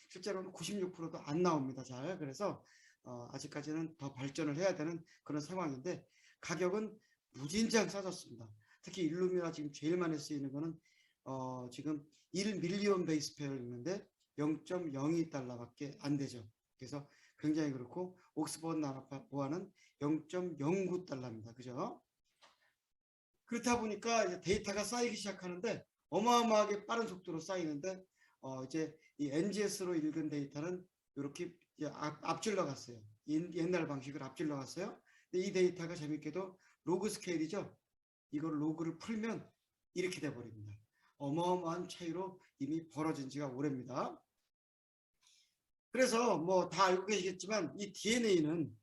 실제로는 96%도 안 나옵니다. 잘. 그래서 아직까지는 더 발전을 해야 되는 그런 상황인데 가격은 무진장 싸졌습니다. 특히 일루미나 지금 제일 많이 쓰이는 거는 지금 1밀리언 베이스 페어를 있는데 0.02달러밖에 안 되죠. 그래서 굉장히 그렇고 옥스퍼드 나노포화는 0.09달러입니다. 그죠? 그렇다 보니까 이제 데이터가 쌓이기 시작하는데 어마어마하게 빠른 속도로 쌓이는데 이제 이 NGS로 읽은 데이터는 이렇게 이제 앞질러 갔어요. 옛날 방식을 앞질러 갔어요. 근데 이 데이터가 재밌게도 로그 스케일이죠. 이걸 로그를 풀면 이렇게 돼 버립니다. 어마어마한 차이로 이미 벌어진 지가 오래입니다. 그래서 뭐 다 알고 계시겠지만 이 DNA는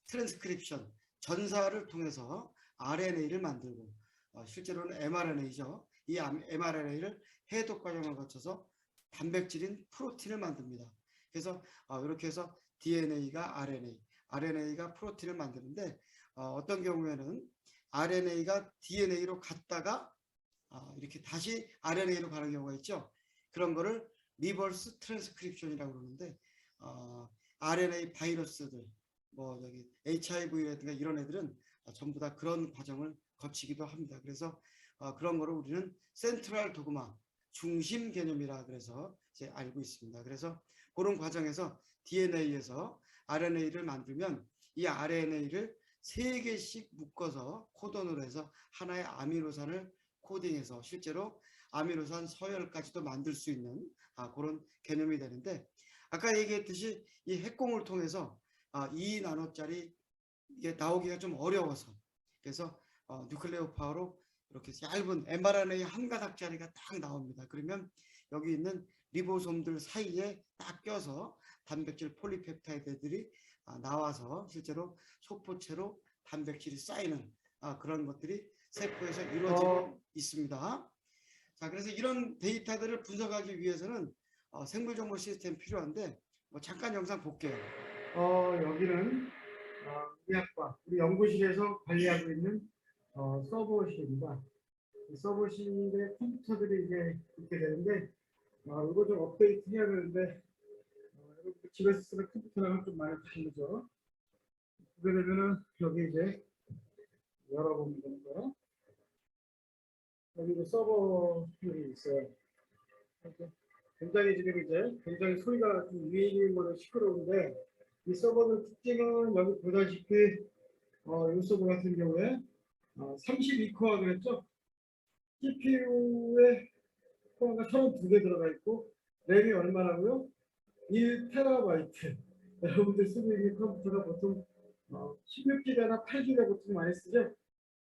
트랜스크립션, 전사를 통해서 RNA를 만들고 실제로는 mRNA죠. 이 mRNA를 해독 과정을 거쳐서 단백질인 프로틴을 만듭니다. 그래서 이렇게 해서 DNA가 RNA, RNA가 프로틴을 만드는데 어떤 경우에는 RNA가 DNA로 갔다가 이렇게 다시 RNA로 가는 경우가 있죠. 그런 거를 리버스 트랜스크립션이라고 그러는데 RNA 바이러스들 뭐 여기 HIV라든가 이런 애들은 전부 다 그런 과정을 거치기도 합니다. 그래서 그런 거를 우리는 센트럴 도그마 중심 개념이라 그래서 이제 알고 있습니다. 그래서 그런 과정에서 DNA에서 RNA를 만들면 이 RNA를 3개씩 묶어서 코돈으로 해서 하나의 아미노산을 코딩해서 실제로 아미노산 서열까지도 만들 수 있는 그런 개념이 되는데 아까 얘기했듯이 이 핵공을 통해서 2나노짜리 이게 나오기가 좀 어려워서 그래서 뉴클레오 파워로 이렇게 얇은 mRNA 한 가닥짜리가 딱 나옵니다. 그러면 여기 있는 리보솜들 사이에 딱 껴서 단백질 폴리펩타이드들이 나와서 실제로 소포체로 단백질이 쌓이는 그런 것들이 세포에서 이루어지고 있습니다. 자, 그래서 이런 데이터들을 분석하기 위해서는 생물정보 시스템이 필요한데 뭐 잠깐 영상 볼게요. 여기는 우리 학과, 우리 연구실에서 관리하고 있는 서버실입니다. 이 서버실에 컴퓨터들이 이제 있게 되는데 이거 좀 업데이트 해야 되는데 여러분들 집에서 쓰는 컴퓨터랑 좀 많이 다르죠. 그게 되면은 여기 이제 열어보면 되는 거예요. 여기 이제 서버실이 있어요. 굉장히 지금 이제 굉장히 소리가 좀 위에 있는 거는 시끄러운데 이 서버는 특징은 여기 보다시피 이 서버 같은 경우에 32코어 그랬죠? CPU에 코어가 32개 들어가 있고 램이 얼마나고요? 1TB. 여러분들 쓰고 있는 컴퓨터가 보통 16기가나 8기가 보통 많이 쓰죠?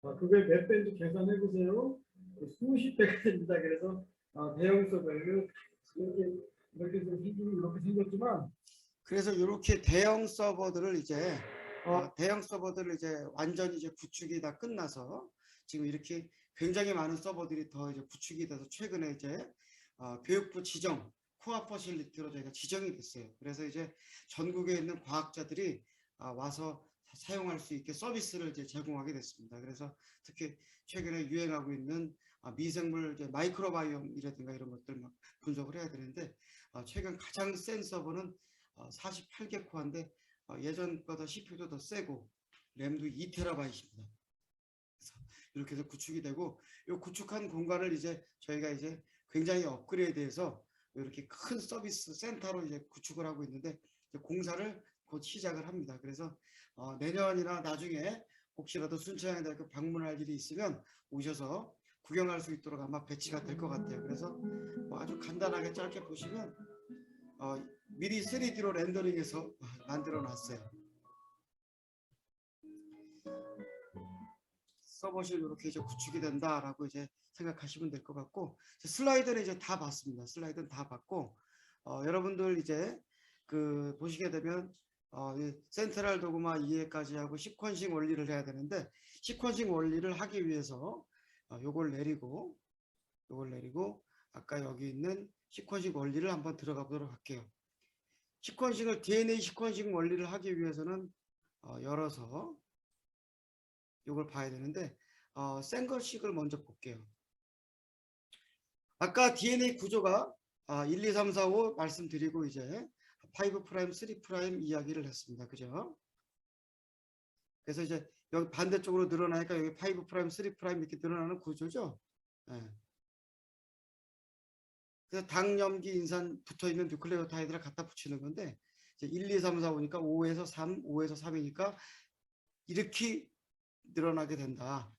그걸 몇 배인지 계산해 보세요. 수십 배가 됩니다. 그래서 대형 서버를 이렇게 생겼지만 그래서 이렇게 대형 서버들을 이제 완전히 이제 구축이 다 끝나서 지금 이렇게 굉장히 많은 서버들이 더 이제 구축이 돼서 최근에 이제 교육부 지정 코어 퍼실리티로 저희가 지정이 됐어요. 그래서 이제 전국에 있는 과학자들이 와서 사용할 수 있게 서비스를 이제 제공하게 됐습니다. 그래서 특히 최근에 유행하고 있는 미생물 이제 마이크로바이옴이라든가 이런 것들 막 분석을 해야 되는데 최근 가장 센 서버는 48개 코어인데 예전 거보다 CPU도 더 세고 램도 2TB입니다. 그래서 이렇게 해서 구축이 되고, 이 구축한 공간을 이제 저희가 이제 굉장히 업그레이드해서 이렇게 큰 서비스 센터로 이제 구축을 하고 있는데, 이제 공사를 곧 시작을 합니다. 그래서 내년이나 나중에 혹시라도 순천향대학교 방문할 일이 있으면 오셔서 구경할 수 있도록 아마 배치가 될 것 같아요. 그래서 뭐 아주 간단하게 짧게 보시면 미리 3D로 렌더링해서 만들어 놨어요. 서버실 이렇게 이제 구축이 된다라고 이제 생각하시면 될 것 같고, 슬라이드는 이제 다 봤습니다. 슬라이드는 다 봤고, 여러분들 이제 그 보시게 되면 이 센트럴 도그마 이해까지 하고 시퀀싱 원리를 해야 되는데, 시퀀싱 원리를 하기 위해서 요걸 내리고 아까 여기 있는 시퀀싱 원리를 한번 들어가 보도록 할게요. 시퀀싱을 DNA 시퀀싱 원리를 하기 위해서는 열어서 요걸 봐야 되는데, 센 것식을 먼저 볼게요. 아까 DNA 구조가 1, 2, 3, 4, 5 말씀드리고 이제 5 프라임, 3 프라임 이야기를 했습니다. 그죠? 그래서 이제 여기 반대쪽으로 늘어나니까 여기 5 프라임, 3 프라임 이렇게 늘어나는 구조죠. 네. 그래서 당염기 인산 붙어 있는 뉴클레오타이드를 갖다 붙이는 건데, 이제 1, 2, 3, 4, 5니까 5에서 3, 5에서 3이니까 이렇게 늘어나게 된다.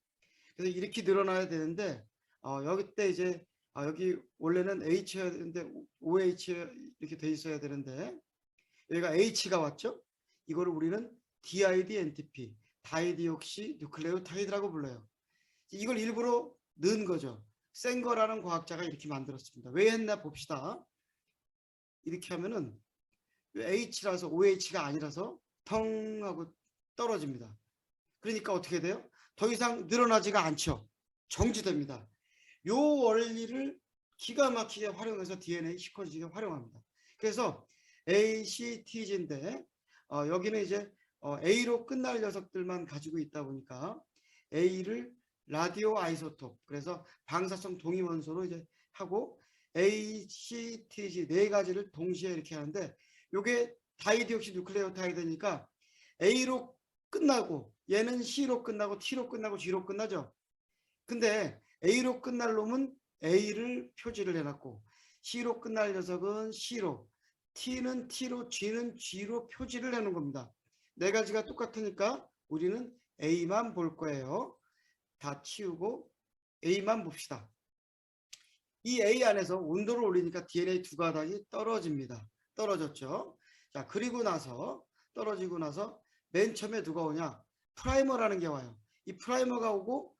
그래서 이렇게 늘어나야 되는데, 여기 때 이제 여기 원래는 H여야 되는데 OH 이렇게 돼 있어야 되는데, 여기가 H가 왔죠. 이거를 우리는 DID NTP, 다이디옥시 뉴클레오타이드라고 불러요. 이걸 일부러 넣은 거죠. 센거라는 과학자가 이렇게 만들었습니다. 왜 했나 봅시다. 이렇게 하면은 H라서 OH가 아니라서 텅 하고 떨어집니다. 그러니까 어떻게 돼요? 더 이상 늘어나지가 않죠. 정지됩니다. 요 원리를 기가 막히게 활용해서 DNA 시퀀싱에 활용합니다. 그래서 ACTG인데 여기는 이제 A로 끝날 녀석들만 가지고 있다 보니까 A를 라디오 아이소톱, 그래서 방사성 동위원소로 이제 하고, ACTG 네 가지를 동시에 이렇게 하는데, 요게 다이디옥시 뉴클레오타이드니까 A로 끝나고 얘는 C로 끝나고 T로 끝나고 G로 끝나죠. 근데 A로 끝날 놈은 A를 표지를 해놨고, C로 끝날 녀석은 C로, T는 T로, G는 G로 표지를 해놓은 겁니다. 네 가지가 똑같으니까 우리는 A만 볼 거예요. 다 치우고 A만 봅시다. 이 A 안에서 온도를 올리니까 DNA 두 가닥이 떨어집니다. 떨어졌죠. 자, 그리고 나서 떨어지고 나서 맨 처음에 누가 오냐? 프라이머라는 게 와요. 이 프라이머가 오고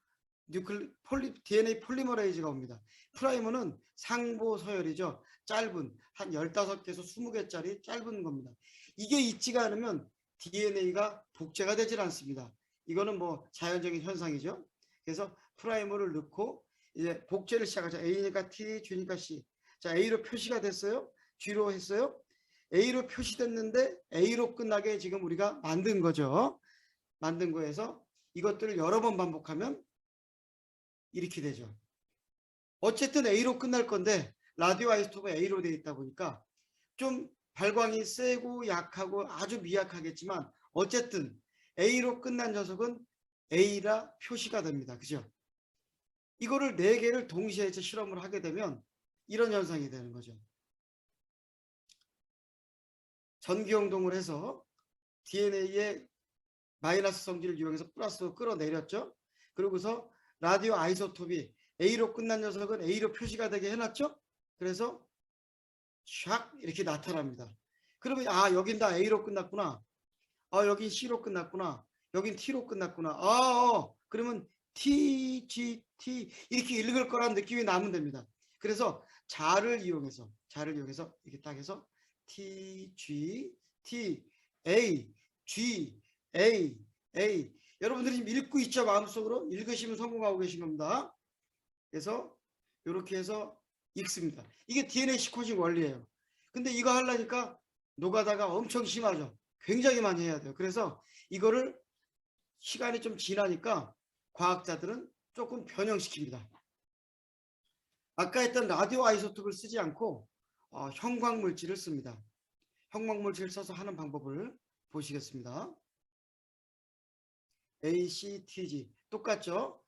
DNA 폴리머레이즈가 옵니다. 프라이머는 상보 서열이죠. 짧은 한 15개에서 20개짜리 짧은 겁니다. 이게 있지가 않으면 DNA가 복제가 되질 않습니다. 이거는 뭐 자연적인 현상이죠. 그래서 프라이머를 넣고 이제 복제를 시작하죠. A니까 T, G니까 C. 자, A로 표시가 됐어요. G로 했어요. A로 표시됐는데 A로 끝나게 지금 우리가 만든 거죠. 만든 거에서 이것들을 여러 번 반복하면 이렇게 되죠. 어쨌든 A로 끝날 건데 라디오 아이소토프가 A로 되어 있다 보니까 좀 발광이 세고 약하고 아주 미약하겠지만 어쨌든 A로 끝난 녀석은 A라 표시가 됩니다. 그죠? 이거를 4개를 동시에 실험을 하게 되면 이런 현상이 되는 거죠. 전기용동을 해서 DNA의 마이너스 성질을 이용해서 플러스로 끌어내렸죠. 그러고서 라디오 아이소톱이 A로 끝난 녀석은 A로 표시가 되게 해놨죠. 그래서 샥 이렇게 나타납니다. 그러면 여긴 다 A로 끝났구나. 여긴 C로 끝났구나. 여긴 T로 끝났구나. 그러면 T, G, T 이렇게 읽을 거란 느낌이 나면 됩니다. 그래서 자를 이용해서 이렇게 딱 해서 T, G, T, A, G, A, A. 여러분들이 지금 읽고 있죠? 마음속으로 읽으시면 성공하고 계신 겁니다. 그래서 이렇게 해서 읽습니다. 이게 DNA 시퀀싱 원리예요. 근데 이거 하려니까 노가다가 엄청 심하죠. 굉장히 많이 해야 돼요. 그래서 이거를 시간이 좀 지나니까 과학자들은 조금 변형시킵니다. 아까 했던 라디오 아이소톱을 쓰지 않고 형광물질을 씁니다. 형광물질을 써서 하는 방법을 보시겠습니다. ACTG 똑같죠?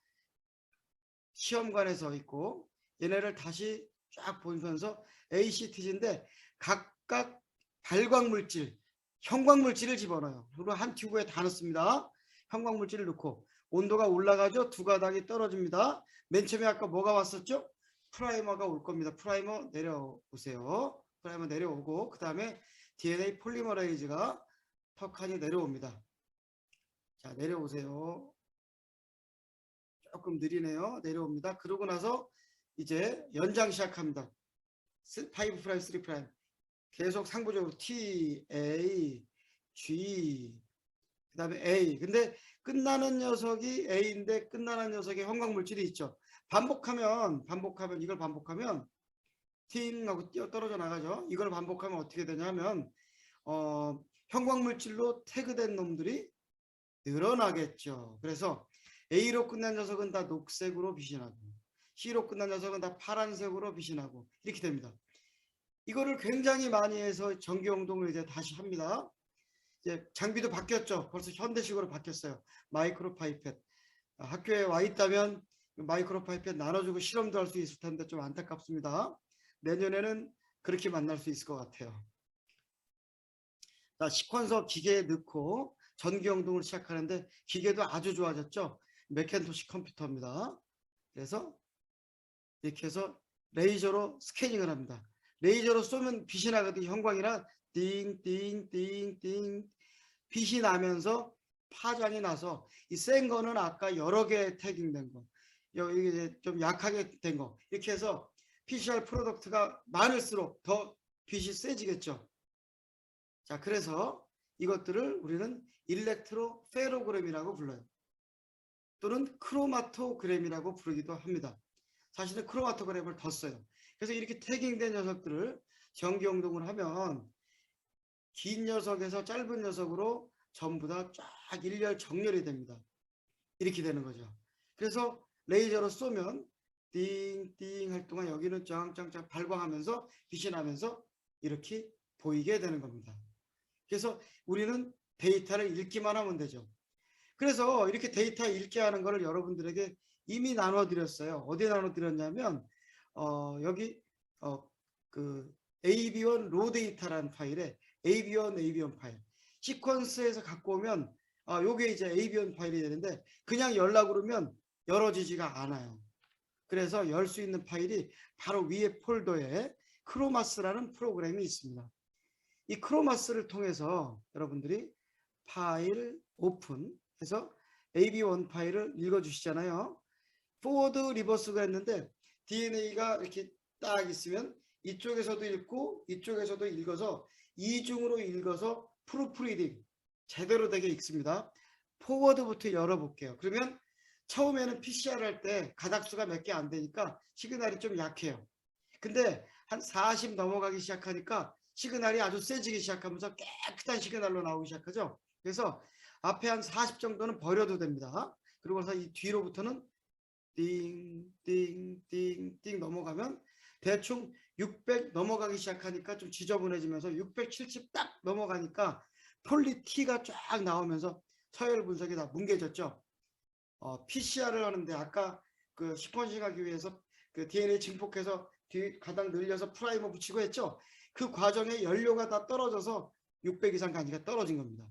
시험관에 서 있고 얘네를 다시 쫙 보면서 ACTG인데 각각 발광물질, 형광물질을 집어넣어요. 그리고 한 튜브에 다 넣습니다. 형광물질을 넣고 온도가 올라가죠. 두 가닥이 떨어집니다. 맨 처음에 아까 뭐가 왔었죠? 프라이머가 올 겁니다. 프라이머 내려오세요. 프라이머 내려오고 그 다음에 DNA 폴리머레이즈가 턱하니 내려옵니다. 자, 내려오세요. 조금 느리네요. 내려옵니다. 그러고 나서 이제 연장 시작합니다. 5 프라임, 3 프라임. 계속 상부적으로 T, A, G, 그 다음에 A. 근데 끝나는 녀석이 A인데 끝나는 녀석에 형광물질이 있죠. 반복하면 이걸 반복하면 팅 하고 뛰어 떨어져 나가죠. 이걸 반복하면 어떻게 되냐면 형광물질로 태그된 놈들이 늘어나겠죠. 그래서 A로 끝난 녀석은 다 녹색으로 빛이 나고 C로 끝난 녀석은 다 파란색으로 빛이 나고 이렇게 됩니다. 이거를 굉장히 많이 해서 전기용동을 이제 다시 합니다. 이제 장비도 바뀌었죠. 벌써 현대식으로 바뀌었어요. 마이크로 파이펫. 학교에 와 있다면 마이크로 파이펫 나눠주고 실험도 할 수 있을 텐데 좀 안타깝습니다. 내년에는 그렇게 만날 수 있을 것 같아요. 자, 시퀀서 기계에 넣고 전기용동을 시작하는데 기계도 아주 좋아졌죠. 맥킨토시 컴퓨터입니다. 그래서 이렇게 해서 레이저로 스캐닝을 합니다. 레이저로 쏘면 빛이 나거든요. 형광이나 띵띵띵띵 빛이 나면서 파장이 나서 이 센 거는 아까 여러 개 태깅된 거, 여기 이제 좀 약하게 된 거, 이렇게 해서 PCR 프로덕트가 많을수록 더 빛이 세지겠죠. 자, 그래서 이것들을 우리는 일렉트로페로그램이라고 불러요. 또는 크로마토그램이라고 부르기도 합니다. 사실은 크로마토그램을 더 써요. 그래서 이렇게 태깅된 녀석들을 전기용동을 하면 긴 녀석에서 짧은 녀석으로 전부 다 쫙 일렬 정렬이 됩니다. 이렇게 되는 거죠. 그래서 레이저로 쏘면 띵띵 할 동안 여기는 짱짱짱 발광하면서 빛이 나면서 이렇게 보이게 되는 겁니다. 그래서 우리는 데이터를 읽기만 하면 되죠. 그래서 이렇게 데이터 읽게 하는 거를 여러분들에게 이미 나눠드렸어요. 어디에 나눠드렸냐면 여기 그 AV1 로 데이터라는 파일에 AV1 파일 시퀀스에서 갖고 오면 요게 이제 AV1 파일이 되는데 그냥 열라고 그러면 열어지지가 않아요. 그래서 열 수 있는 파일이 바로 위에 폴더에 크로마스라는 프로그램이 있습니다. 이 크로마스를 통해서 여러분들이 파일 오픈해서 AV1 파일을 읽어주시잖아요. 포워드 리버스가 했는데 DNA가 이렇게 딱 있으면 이쪽에서도 읽고 이쪽에서도 읽어서 이중으로 읽어서 프루프리딩 제대로 되게 읽습니다. 포워드부터 열어볼게요. 그러면 처음에는 PCR 할 때 가닥수가 몇 개 안 되니까 시그널이 좀 약해요. 근데 한 40 넘어가기 시작하니까 시그널이 아주 세지기 시작하면서 깨끗한 시그널로 나오기 시작하죠. 그래서 앞에 한 40 정도는 버려도 됩니다. 그리고서 이 뒤로부터는 띵띵띵띵 넘어가면 대충 600 넘어가기 시작하니까 좀 지저분해지면서 670 딱 넘어가니까 폴리티가 쫙 나오면서 서열 분석이 다 뭉개졌죠. PCR을 하는데 아까 그 시퀀싱 하기 위해서 그 DNA 증폭해서 뒤 가닥 늘려서 프라이머 붙이고 했죠. 그 과정에 연료가 다 떨어져서 600 이상 가니까 떨어진 겁니다.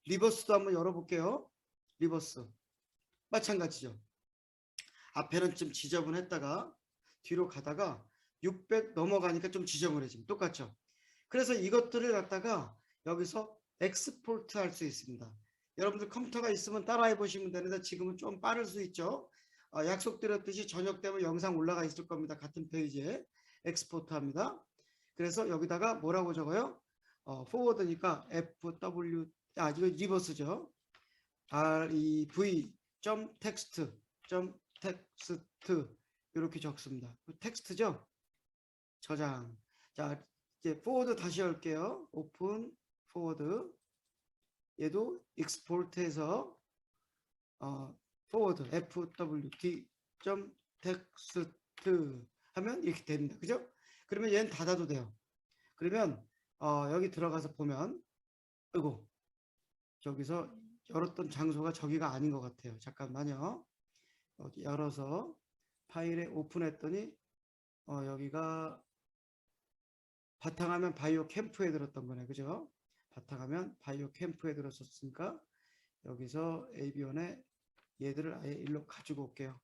리버스도 한번 열어볼게요. 리버스 마찬가지죠. 앞에는 좀 지저분했다가 뒤로 가다가 600 넘어가니까 좀 지저분해집니다. 똑같죠. 그래서 이것들을 갖다가 여기서 엑스포트 할 수 있습니다. 여러분들 컴퓨터가 있으면 따라해 보시면 되는데 지금은 좀 빠를 수 있죠. 약속드렸듯이 저녁 되면 영상 올라가 있을 겁니다. 같은 페이지에 엑스포트 합니다. 그래서 여기다가 뭐라고 적어요? 포워드니까 FW 이거 리버스죠. REV 텍스트 이렇게 적습니다. 텍스트죠. 저장. 자, 이제 포워드 다시 열게요. 오픈 포워드. 얘도 익스포트해서 포워드 FWD 텍스트 하면 이렇게 됩니다. 그죠? 그러면 얘는 닫아도 돼요. 그러면 여기 들어가서 보면 저기서 열었던 장소가 저기가 아닌 것 같아요. 잠깐만요. 열어서 파일에 오픈했더니 여기가 바탕화면 바이오 캠프에 들었던 거네. 그죠? 바탕화면 바이오 캠프에 들었었으니까 여기서 AB원에 얘들을 아예 일로 가지고 올게요.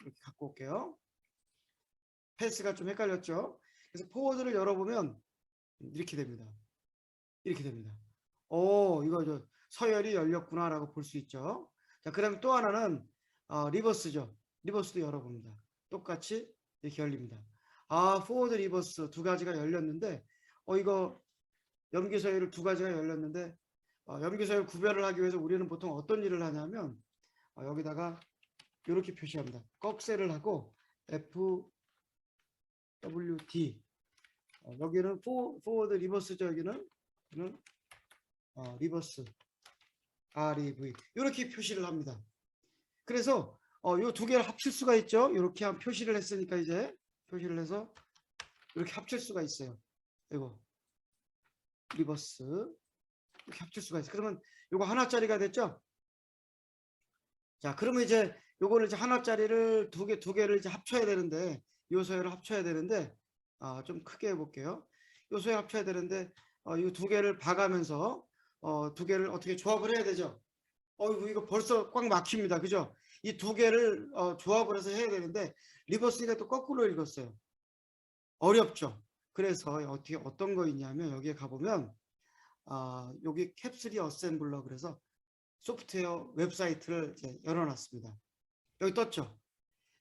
이렇게 갖고 올게요. 패스가 좀 헷갈렸죠? 그래서 포워드를 열어보면 이렇게 됩니다. 이렇게 됩니다. 이거 저 서열이 열렸구나 라고 볼 수 있죠. 자, 그 다음에 또 하나는 리버스죠. 리버스도 열어봅니다. 똑같이 이렇게 열립니다. 포워드 리버스 두 가지가 열렸는데 이거 염기 서열을 두 가지가 열렸는데 염기 서열 구별을 하기 위해서 우리는 보통 어떤 일을 하냐면 여기다가 이렇게 표시합니다. 꺽쇠를 하고 FWD 여기는 포워드 리버스죠. 여기는 리버스 REV 이렇게 표시를 합니다. 그래서 이 두 개를 합칠 수가 있죠. 이렇게 한 표시를 했으니까 이제 표시를 해서 이렇게 합칠 수가 있어요. 이거 리버스 이렇게 합칠 수가 있어요. 그러면 이거 하나짜리가 됐죠. 자, 그러면 이제 요거를 이제 하나짜리를 두 개를 이제 합쳐야 되는데 요 서열을 합쳐야 되는데 좀 크게 해볼게요. 요 서열 합쳐야 되는데 이 두 개를 봐가면서 두 개를 어떻게 조합을 해야 되죠. 이거 벌써 꽉 막힙니다. 그죠? 이 두 개를 조합을 해서 해야 되는데 리버스가 또 거꾸로 읽었어요. 어렵죠. 그래서 어떻게 어떤 거 있냐면 여기에 가보면 여기 캡슐이 어셈블러 그래서 소프트웨어 웹사이트를 이제 열어놨습니다. 여기 떴죠.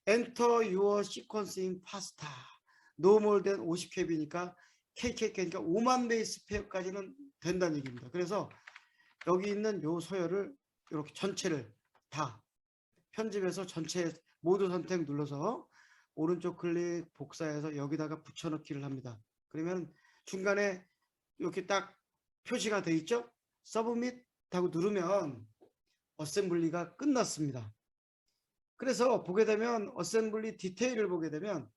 Enter your sequence in pasta. No more than 50kb니까 KKK니까 5만 베이스 페어까지는 된다는 얘기입니다. 그래서 여기 있는 요 서열을 이렇게 전체를 다 편집해서 전체 모두 선택 눌러서 오른쪽 클릭 복사해서 여기다가 붙여넣기를 합니다. 그러면 중간에 이렇게 딱 표시가 돼 있죠. 서브밋 하고 누르면 어셈블리가 끝났습니다. 그래서 보게 되면 어셈블리 디테일을 보게 되면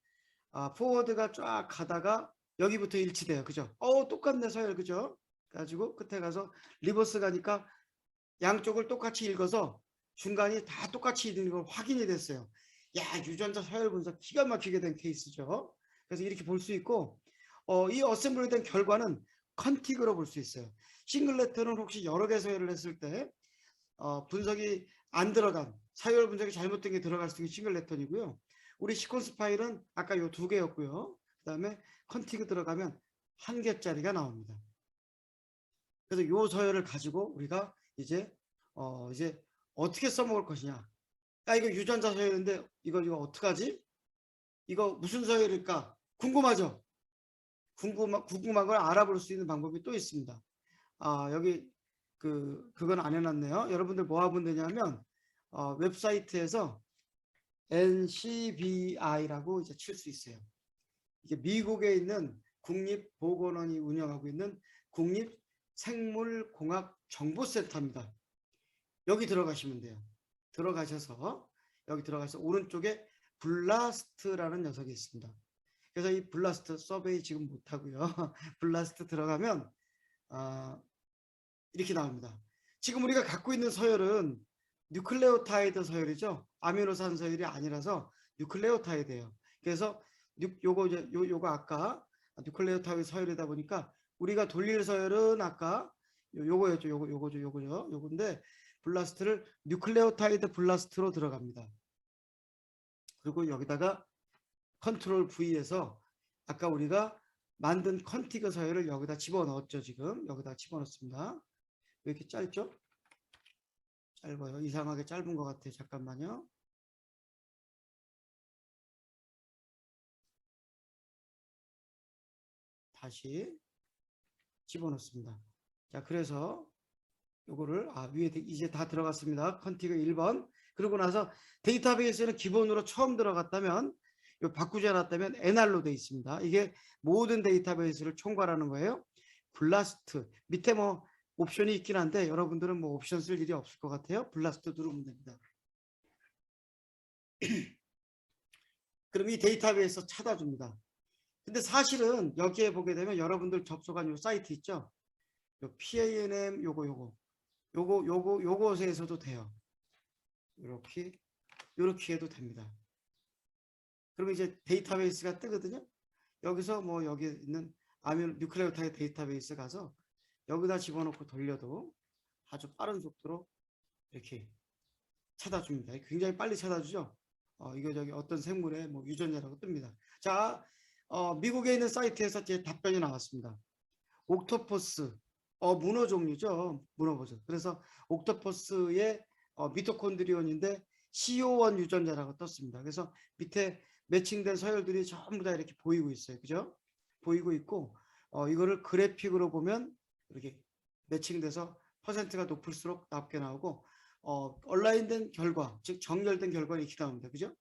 포워드가 쫙 가다가 여기부터 일치돼요. 그죠? 똑같네 서열. 그죠? 가지고 끝에 가서 리버스 가니까 양쪽을 똑같이 읽어서 중간이 다 똑같이 읽는 걸 확인이 됐어요. 야, 유전자 서열 분석 기가 막히게 된 케이스죠. 그래서 이렇게 볼 수 있고 이 어셈블리 된 결과는 컨틱으로 볼 수 있어요. 싱글레터는 혹시 여러 개 서열을 했을 때 분석이 안 들어간 서열 분석이 잘못된 게 들어갈 수 있는 싱글레턴이고요. 우리 시퀀스 파일은 아까 요 두 개였고요. 그 다음에 컨틱이 들어가면 한 개짜리가 나옵니다. 그래서 요 서열을 가지고 우리가 이제 어떻게 써먹을 것이냐. 이거 유전자 서열인데 이거 어떡하지? 이거 무슨 서열일까? 궁금하죠? 궁금한 걸 알아볼 수 있는 방법이 또 있습니다. 여기 그건 안 해놨네요. 여러분들 뭐 하면 되냐면 웹사이트에서 NCBI라고 이제 칠 수 있어요. 이게 미국에 있는 국립보건원이 운영하고 있는 국립생물공학정보센터입니다. 여기 들어가시면 돼요. 들어가셔서 여기 들어가서 오른쪽에 블라스트라는 녀석이 있습니다. 그래서 이 블라스트 서베이 지금 못하고요. 블라스트 들어가면 이렇게 나옵니다. 지금 우리가 갖고 있는 서열은 뉴클레오타이드 서열이죠. 아미노산 서열이 아니라서 뉴클레오타이드예요. 그래서 요거 아까 뉴클레오타이드 서열이다 보니까 우리가 돌릴 서열은 아까 요거였죠. 요건데 블라스트를 뉴클레오타이드 블라스트로 들어갑니다. 그리고 여기다가 컨트롤 V에서 아까 우리가 만든 컨티그 서열을 여기다 집어넣었죠. 지금 여기다 집어넣습니다. 왜 이렇게 짧죠? 짧아요. 이상하게 짧은 것 같아요. 잠깐만요. 다시 집어넣습니다. 자, 그래서 요거를 위에 이제 다 들어갔습니다. 컨티그 1번. 그러고 나서 데이터베이스는 기본으로 처음 들어갔다면 요 바꾸지 않았다면 NR로 되어 있습니다. 이게 모든 데이터베이스를 총괄하는 거예요. 블라스트 밑에 뭐 옵션이 있긴 한데 여러분들은 뭐 옵션 쓸 일이 없을 것 같아요. 블라스트 누르면 됩니다. 그럼 이 데이터베이스 찾아줍니다. 근데 사실은 여기에 보게 되면 여러분들 접속한 요 사이트 있죠. 요 PANM 요것에서도 돼요. 이렇게 해도 됩니다. 그러면 이제 데이터베이스가 뜨거든요. 여기서 뭐 여기 있는 뉴클레오타이드 데이터베이스 가서 여기다 집어넣고 돌려도 아주 빠른 속도로 이렇게 찾아줍니다. 굉장히 빨리 찾아주죠. 이거 저기 어떤 생물의 뭐 유전자라고 뜹니다. 자, 미국에 있는 사이트에서 제 답변이 나왔습니다. 옥토퍼스, 문어 종류죠. 문어 버전. 그래서 옥토퍼스의 미토콘드리온인데 CO1 유전자라고 떴습니다. 그래서 밑에 매칭된 서열들이 전부 다 이렇게 보이고 있어요. 그죠? 보이고 있고, 이거를 그래픽으로 보면 이렇게 매칭돼서 퍼센트가 높을수록 낮게 나오고, 온라인된 결과, 즉 정렬된 결과는 이렇게 나옵니다. 그죠?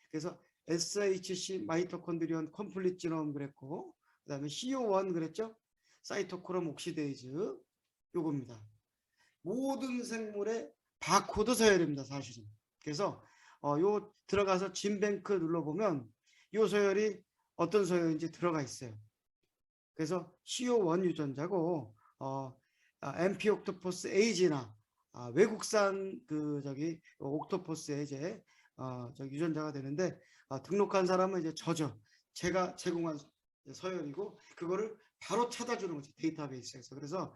그래서 SHC 마이토콘드리온 컴플릿 지놈 그랬고, 그 다음에 CO1 그랬죠? 사이토크롬 옥시데이즈 요겁니다. 모든 생물의 바코드 서열입니다. 사실은. 그래서 요 들어가서 진뱅크 눌러보면 요 서열이 어떤 서열인지 들어가 있어요. 그래서 CO1 유전자고 MP 옥토퍼스 에이지나 외국산 그 저기 옥토퍼스의 이제 저기 유전자가 되는데 등록한 사람은 이제 제가 제공한 서열이고 그거를 바로 찾아주는 거죠. 데이터베이스에서. 그래서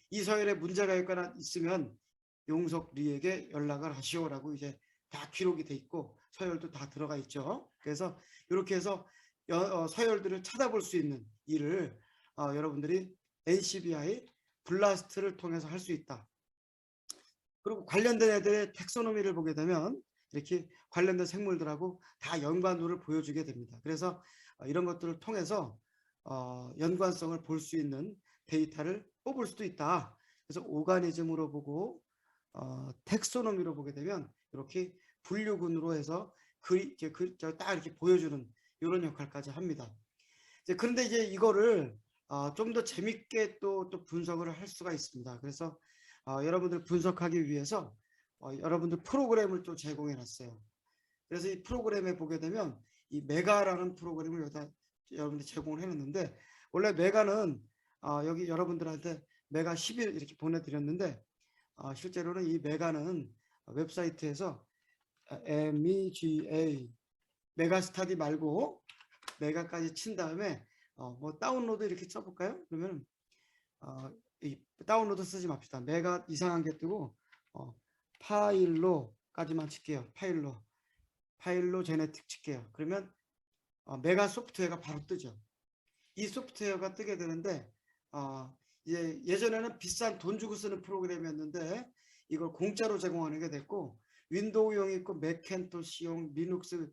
이 서열에 문제가 있으면 용석리에게 연락을 하시오라고 이제 다 기록이 돼 있고 서열도 다 들어가 있죠. 그래서 이렇게 해서 서열들을 찾아볼 수 있는 일을 여러분들이 NCBI 블라스트를 통해서 할 수 있다. 그리고 관련된 애들의 텍소노미를 보게 되면 이렇게 관련된 생물들하고 다 연관도를 보여주게 됩니다. 그래서 이런 것들을 통해서 연관성을 볼 수 있는 데이터를 뽑을 수도 있다. 그래서 오가니즘으로 보고 텍소노미로 보게 되면 이렇게 분류군으로 해서 딱 이렇게 보여주는 이런 역할까지 합니다. 그런데 이제 이거를 좀 더 재밌게 또 분석을 할 수가 있습니다. 그래서 여러분들 분석하기 위해서 여러분들 프로그램을 또 제공해 놨어요. 그래서 이 프로그램에 보게 되면 이 메가라는 프로그램을 여기다 여러분들 제공을 해놨는데 원래 메가는 여기 여러분들한테 메가 10일 이렇게 보내드렸는데 실제로는 이 메가는 웹사이트에서 MEGA 메가스타디 말고 메가까지 친 다음에 뭐 다운로드 이렇게 써볼까요? 그러면 이 다운로드 쓰지 맙시다. 메가 이상한 게 뜨고 파일로까지만 칠게요. 파일로 제네틱 칠게요. 그러면 메가 소프트웨어가 바로 뜨죠. 이 소프트웨어가 뜨게 되는데 이제 예전에는 비싼 돈 주고 쓰는 프로그램이었는데 이걸 공짜로 제공하는 게 됐고 윈도우용 있고 맥켄토시용, 리눅스,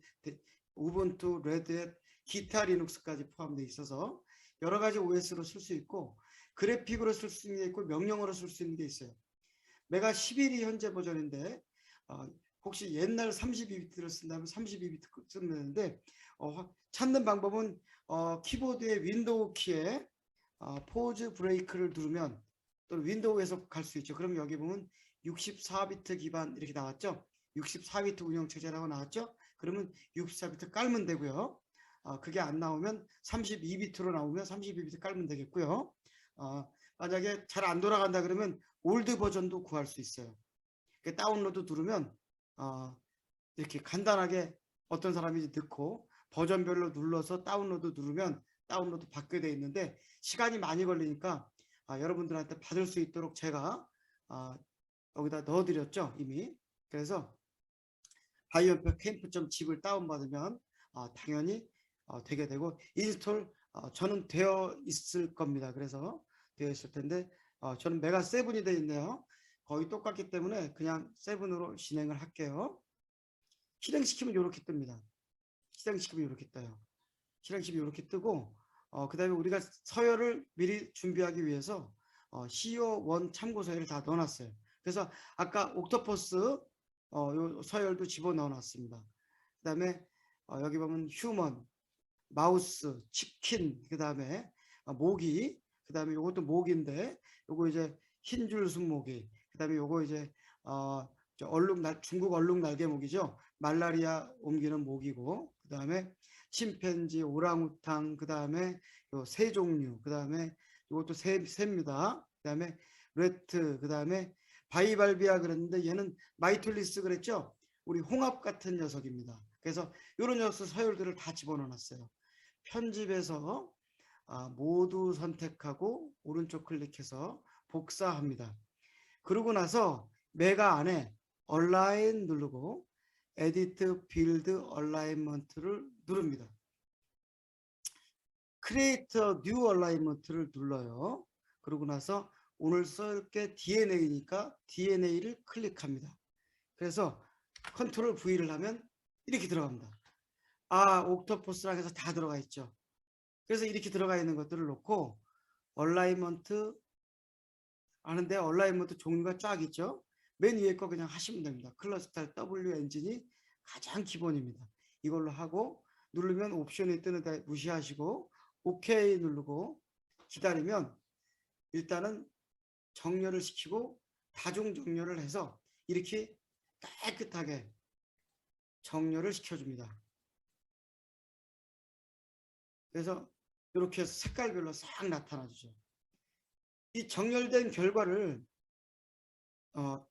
우분투, 레드햇, 기타 리눅스까지 포함되어 있어서 여러 가지 OS로 쓸 수 있고 그래픽으로 쓸 수 있는 게 있고 명령어로 쓸 수 있는 게 있어요. 메가 11이 현재 버전인데 혹시 옛날 32비트를 쓴다면 32비트 쓰면 되는데 찾는 방법은 키보드의 윈도우 키에 포즈 브레이크를 누르면 또는 윈도우에서 갈 수 있죠. 그럼 여기 보면 64비트 기반 이렇게 나왔죠. 64비트 운영체제라고 나왔죠. 그러면 64비트 깔면 되고요. 그게 안 나오면 32비트로 나오면 32비트 깔면 되겠고요. 만약에 잘 안 돌아간다 그러면 올드 버전도 구할 수 있어요. 다운로드 누르면 이렇게 간단하게 어떤 사람이 넣고 버전별로 눌러서 다운로드 누르면 다운로드 받게 돼 있는데 시간이 많이 걸리니까 여러분들한테 받을 수 있도록 제가 여기다 넣어드렸죠 이미. 그래서 바이오엠프 캠프.zip을 다운받으면 당연히 되게 되고 인스톨 저는 되어 있을 겁니다. 그래서 되어 있을 텐데 저는 메가 7이 되어 있네요. 거의 똑같기 때문에 그냥 7으로 진행을 할게요. 실행시키면 이렇게 뜹니다. 실행시키면 이렇게 떠요. 실행시키면 이렇게 뜨고 그 다음에 우리가 서열을 미리 준비하기 위해서 CO1 참고 서열을 다 넣어놨어요. 그래서 아까 옥토퍼스 요 서열도 집어넣어 놨습니다. 그 다음에 여기 보면 휴먼, 마우스, 치킨, 그 다음에 모기, 그 다음에 요것도 모기인데 요거 이제 흰줄순 모기, 그 다음에 요거 이제 중국 얼룩 날개 모기죠. 말라리아 옮기는 모기고, 그 다음에 침팬지, 오랑우탕, 그 다음에 요 새 종류, 그 다음에 요것도 새입니다. 그 다음에 레트, 그 다음에 바이발비아 그랬는데 얘는 마이툴리스 그랬죠. 우리 홍합 같은 녀석입니다. 그래서 이런 녀석 서열들을 다 집어넣어놨어요. 편집에서 모두 선택하고 오른쪽 클릭해서 복사합니다. 그러고 나서 메가 안에 얼라인 누르고 에디트 빌드 얼라인먼트를 누릅니다. 크리에이터 뉴 얼라인먼트를 눌러요. 그러고 나서 오늘 쓸 게 DNA니까 DNA를 클릭합니다. 그래서 컨트롤 V를 하면 이렇게 들어갑니다. 옥토퍼스랑 해서 다 들어가 있죠. 그래서 이렇게 들어가 있는 것들을 놓고 얼라인먼트 하는데 얼라인먼트 종류가 쫙 있죠. 맨 위에 거 그냥 하시면 됩니다. 클러스탈 W 엔진이 가장 기본입니다. 이걸로 하고 누르면 옵션이 뜨는데 무시하시고 OK 누르고 기다리면 일단은 정렬을 시키고 다중 정렬을 해서 이렇게 깨끗하게 정렬을 시켜줍니다. 그래서 이렇게 해서 색깔별로 싹 나타나주죠. 이 정렬된 결과를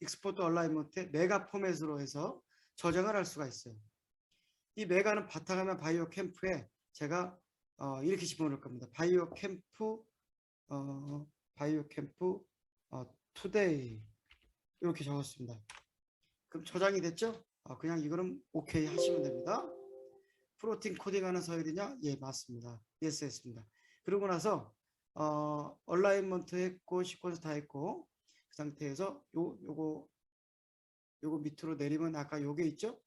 익스포트 얼라인먼트의 메가 포맷으로 해서 저장을 할 수가 있어요. 이 메가는 바탕화면 바이오 캠프에 제가 이렇게 집어넣을 겁니다. 바이오 캠프 투데이 이렇게 적었습니다. 그럼 저장이 됐죠? 그냥 이거는 오케이 하시면 됩니다. 프로틴 코딩하는 서열이냐? 예, 맞습니다. 예스 했습니다. 그러고 나서 얼라인먼트 했고 시퀀스 다 했고 그 상태에서 요거 밑으로 내리면 아까 요게 있죠?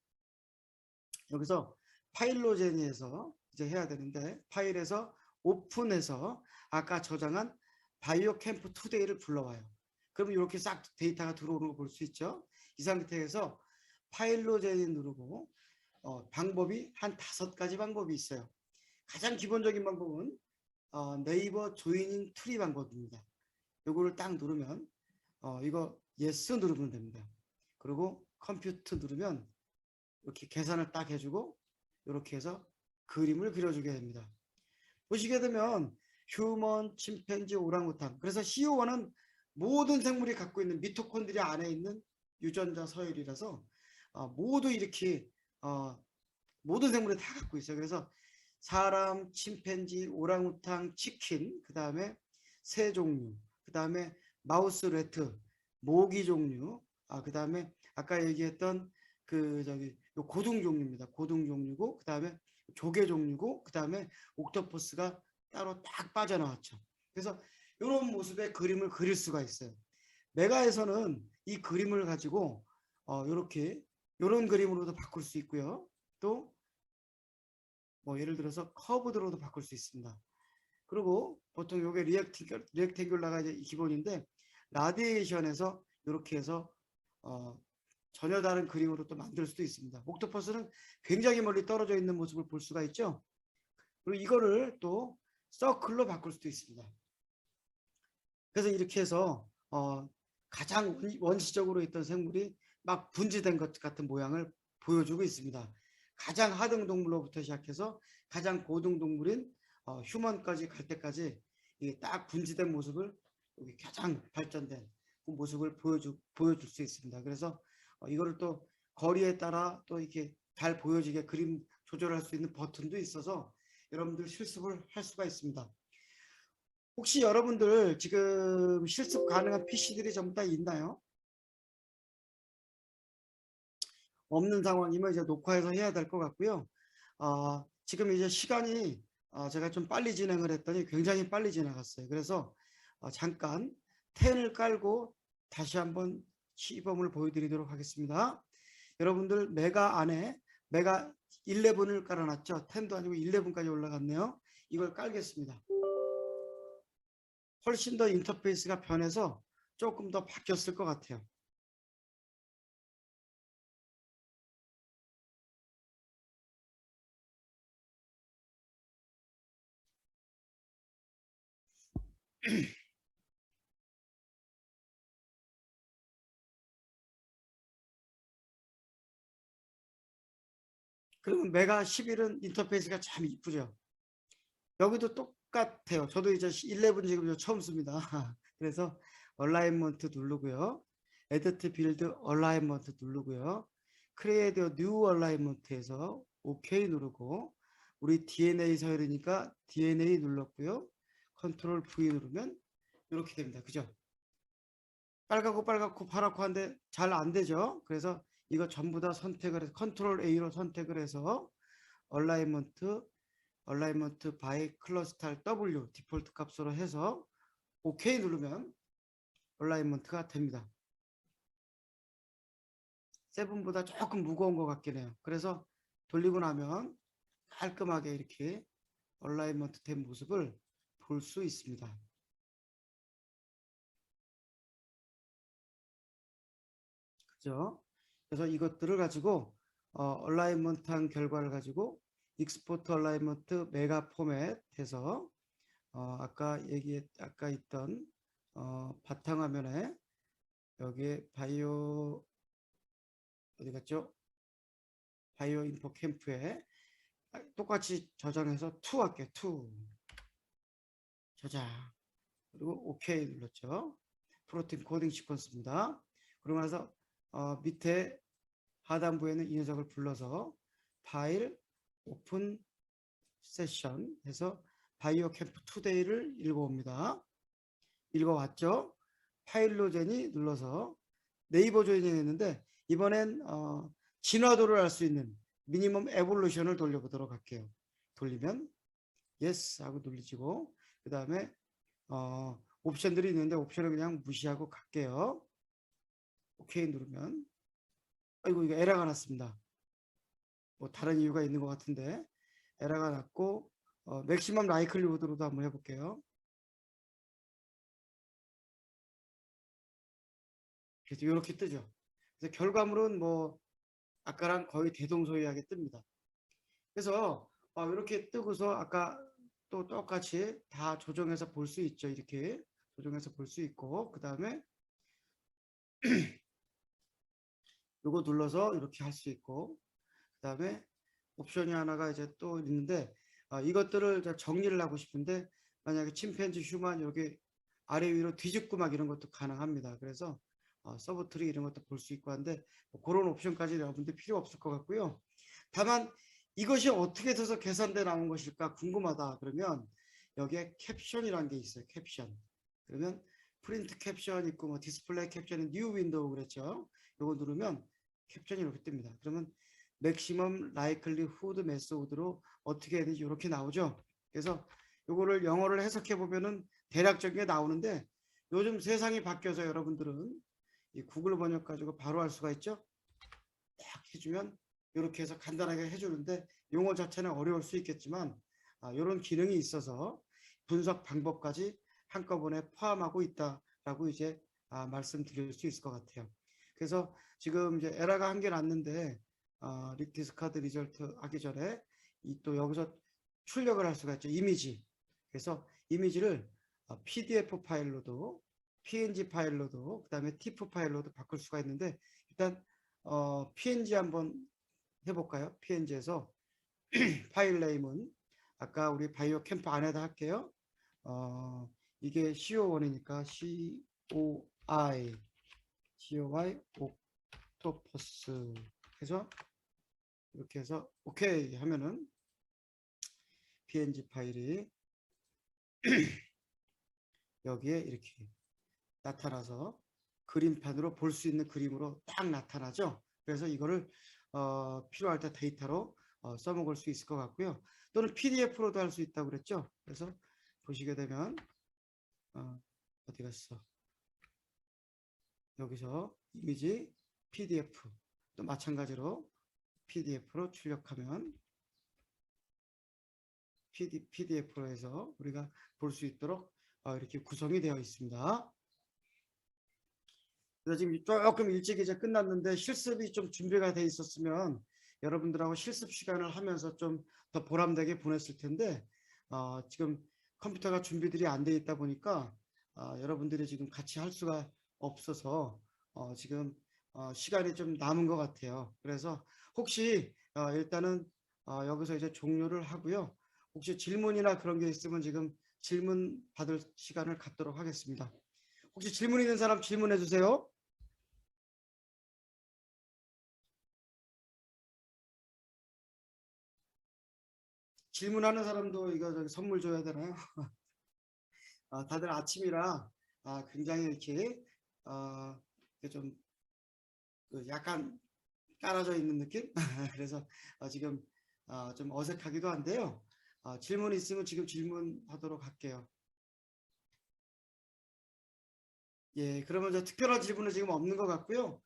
여기서 파일로제니에서 이제 해야 되는데 파일에서 오픈해서 아까 저장한 바이오 캠프 투데이를 불러와요. 그러면 이렇게 싹 데이터가 들어오는 거 볼 수 있죠? 이 상태에서 파일로제니 누르고 방법이 한 5가지 방법이 있어요. 가장 기본적인 방법은 네이버 조이닝 트리 방법입니다. 요거를 딱 누르면 이거 예스 누르면 됩니다. 그리고 컴퓨터 누르면 이렇게 계산을 딱 해주고 이렇게 해서 그림을 그려주게 됩니다. 보시게 되면 휴먼, 침팬지, 오랑우탄. 그래서 CO1은 모든 생물이 갖고 있는 미토콘드리아 안에 있는 유전자 서열이라서 모두 이렇게 모든 생물이 다 갖고 있어요. 그래서 사람, 침팬지, 오랑우탄, 치킨, 그 다음에 새 종류, 그 다음에 마우스 레트, 모기 종류, 그 다음에 아까 얘기했던 요 고둥 종류입니다. 고둥 종류고, 그 다음에 조개 종류고, 그 다음에 옥토퍼스가 따로 딱 빠져나왔죠. 그래서 이런 모습의 그림을 그릴 수가 있어요. 메가에서는 이 그림을 가지고 이렇게 이런 그림으로도 바꿀 수 있고요. 또 뭐 예를 들어서 커브드로도 바꿀 수 있습니다. 그리고 보통 이게 리액탱귤라가 이제 기본인데 라디에이션에서 이렇게 해서 전혀 다른 그림으로 또 만들 수도 있습니다. 옥토퍼스는 굉장히 멀리 떨어져 있는 모습을 볼 수가 있죠. 그리고 이거를 또 서클로 바꿀 수도 있습니다. 그래서 이렇게 해서 가장 원시적으로 있던 생물이 막 분지된 것 같은 모양을 보여주고 있습니다. 가장 하등 동물로부터 시작해서 가장 고등 동물인 휴먼까지 갈 때까지 딱 분지된 모습을 여기 가장 발전된 그 모습을 보여줄 수 있습니다. 그래서 이거를 또 거리에 따라 또 이렇게 잘 보여지게 그림 조절할 수 있는 버튼도 있어서 여러분들 실습을 할 수가 있습니다. 혹시 여러분들 지금 실습 가능한 PC들이 전부 다 있나요? 없는 상황이면 이제 녹화해서 해야 될 것 같고요. 지금 이제 시간이 제가 좀 빨리 진행을 했더니 굉장히 빨리 지나갔어요. 그래서 잠깐 10을 깔고 다시 한번 시범을 보여드리도록 하겠습니다. 여러분들 메가 안에 메가 11을 깔아놨죠. 10도 아니고 11까지 올라갔네요. 이걸 깔겠습니다. 훨씬 더 인터페이스가 변해서 조금 더 바뀌었을 것 같아요. 그러면 메가 11은 인터페이스가 참 이쁘죠. 여기도 똑같아요. 저도 이제 11 지금 처음 씁니다. 그래서 얼라인먼트 누르고요. Edit Build Alignment 누르고요. Create a New Alignment에서 OK 누르고 우리 DNA 서열이니까 DNA 눌렀고요. 컨트롤 V 누르면 이렇게 됩니다. 그죠? 빨갛고 파랗고 한데 잘 안 되죠. 그래서 이거 전부 다 선택을 해서 컨트롤 A로 선택을 해서 얼라이먼트 by 클러스탈 W 디폴트 값으로 해서 OK 누르면 얼라이먼트가 됩니다. 7보다 조금 무거운 것 같긴 해요. 그래서 돌리고 나면 깔끔하게 이렇게 얼라이먼트 된 모습을 볼 수 있습니다. 그죠? 그래서 이것들을 가지고 얼라이먼트한 결과를 가지고 익스포트 얼라이먼트 메가 포맷 해서 아까 있던 바탕화면에 여기에 바이오 어디 갔죠? 바이오 인포 캠프에 똑같이 저장해서 2 할게요. 2 저장 그리고 OK 눌렀죠. 프로틴 코딩 시퀀스입니다. 그러고 나서 밑에 하단부에 있는 이 녀석을 불러서 파일 오픈 세션 해서 바이오 캠프 투데이를 읽어옵니다. 읽어왔죠. 파일로젠이 눌러서 네이버 조인이 했는데 이번엔 진화도를 알 수 있는 미니멈 에볼루션을 돌려보도록 할게요. 돌리면 예스 하고 눌리시고 그 다음에 옵션들이 있는데 옵션을 그냥 무시하고 갈게요. 오케이 누르면 아이고 이거 에러가 났습니다. 뭐 다른 이유가 있는 것 같은데 에러가 났고 맥시멈 라이클리후드로도 한번 해볼게요. 그래서 이렇게 뜨죠. 그래서 결과물은 뭐 아까랑 거의 대동소이하게 뜹니다. 그래서 이렇게 뜨고서 아까 또 똑같이 다 조정해서 볼 수 있죠. 이렇게 조정해서 볼 수 있고 그 다음에 요거 눌러서 이렇게 할 수 있고 그 다음에 옵션이 하나가 이제 또 있는데 이것들을 정리를 하고 싶은데 만약에 침팬지 휴먼 여기 아래 위로 뒤집고 막 이런 것도 가능합니다. 그래서 서브트리 이런 것도 볼 수 있고 한데 뭐 그런 옵션까지 여러분들 필요 없을 것 같고요. 다만 이것이 어떻게 돼서 계산돼 나온 것일까 궁금하다 그러면 여기에 캡션이라는 게 있어요. 캡션. 그러면 프린트 캡션 있고 뭐 디스플레이 캡션은 뉴 윈도우 그랬죠. 요거 누르면 캡션이 이렇게 뜹니다. 그러면 맥시멈 라이클리 후드 메소드로 어떻게 해야 되지 이렇게 나오죠. 그래서 요거를 영어를 해석해 보면은 대략적인 게 나오는데 요즘 세상이 바뀌어서 여러분들은 이 구글 번역 가지고 바로 할 수가 있죠. 딱 해주면 이렇게 해서 간단하게 해주는데 용어 자체는 어려울 수 있겠지만 이런 기능이 있어서 분석 방법까지 한꺼번에 포함하고 있다라고 이제 말씀드릴 수 있을 것 같아요. 그래서 지금 이제 에러가 한 개 났는데 리티스카드 리절트 하기 전에 또 여기서 출력을 할 수가 있죠. 이미지. 그래서 이미지를 PDF 파일로도 PNG 파일로도 그 다음에 TIFF 파일로도 바꿀 수가 있는데 일단 PNG 한번 해볼까요? PNG에서 파일 네임은 아까 우리 바이오 캠프 안에다 할게요. 이게 CO1이니까 COI 옥토퍼스 해서 이렇게 해서 오케이 하면은 PNG 파일이 여기에 이렇게 나타나서 그림판으로 볼 수 있는 그림으로 딱 나타나죠. 그래서 이거를 필요할 때 데이터로 써먹을 수 있을 것 같고요. 또는 PDF로도 할 수 있다고 그랬죠. 그래서 보시게 되면 어디 갔어? 여기서 이미지 PDF 또 마찬가지로 PDF로 출력하면 PDF로 해서 우리가 볼 수 있도록 이렇게 구성이 되어 있습니다. 그래서 지금 조금 일찍 이제 끝났는데 실습이 좀 준비가 돼 있었으면 여러분들하고 실습 시간을 하면서 좀 더 보람되게 보냈을 텐데 지금 컴퓨터가 준비들이 안 돼 있다 보니까 여러분들이 지금 같이 할 수가 없어서 지금 시간이 좀 남은 것 같아요. 그래서 혹시 일단은 여기서 이제 종료를 하고요. 혹시 질문이나 그런 게 있으면 지금 질문 받을 시간을 갖도록 하겠습니다. 혹시 질문 있는 사람 질문해 주세요. 질문하는 사람도 이거 저기 선물 줘야 되나요? 다들 아침이라 굉장히 이렇게 좀 약간 깔아져 있는 느낌? 그래서 지금 좀 어색하기도 한데요. 질문 있으면 지금 질문하도록 할게요. 예, 그러면 저 특별한 질문은 지금 없는 것 같고요.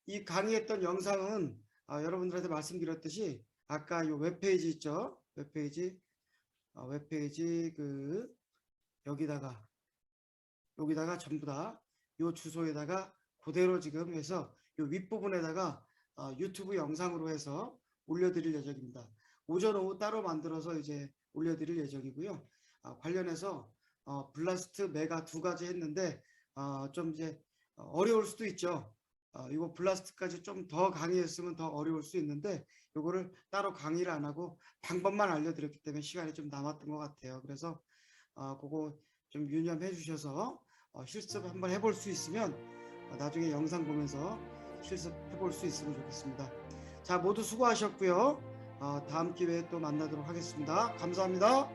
이 강의했던 영상은 여러분들한테 말씀드렸듯이 아까 이 웹페이지 있죠? 웹페이지 여기다가 전부 다 이 주소에다가 그대로 지금 해서 이 윗부분에다가 유튜브 영상으로 해서 올려드릴 예정입니다. 오전 오후 따로 만들어서 이제 올려드릴 예정이고요. 관련해서 블라스트 메가 두 가지 했는데 좀 이제 어려울 수도 있죠. 이거 블라스트까지 좀 더 강의했으면 더 어려울 수 있는데 이거를 따로 강의를 안 하고 방법만 알려드렸기 때문에 시간이 좀 남았던 것 같아요. 그래서 그거 좀 유념해 주셔서 실습 한번 해볼 수 있으면 나중에 영상 보면서 실습해 볼 수 있으면 좋겠습니다. 자, 모두 수고하셨고요. 다음 기회에 또 만나도록 하겠습니다. 감사합니다.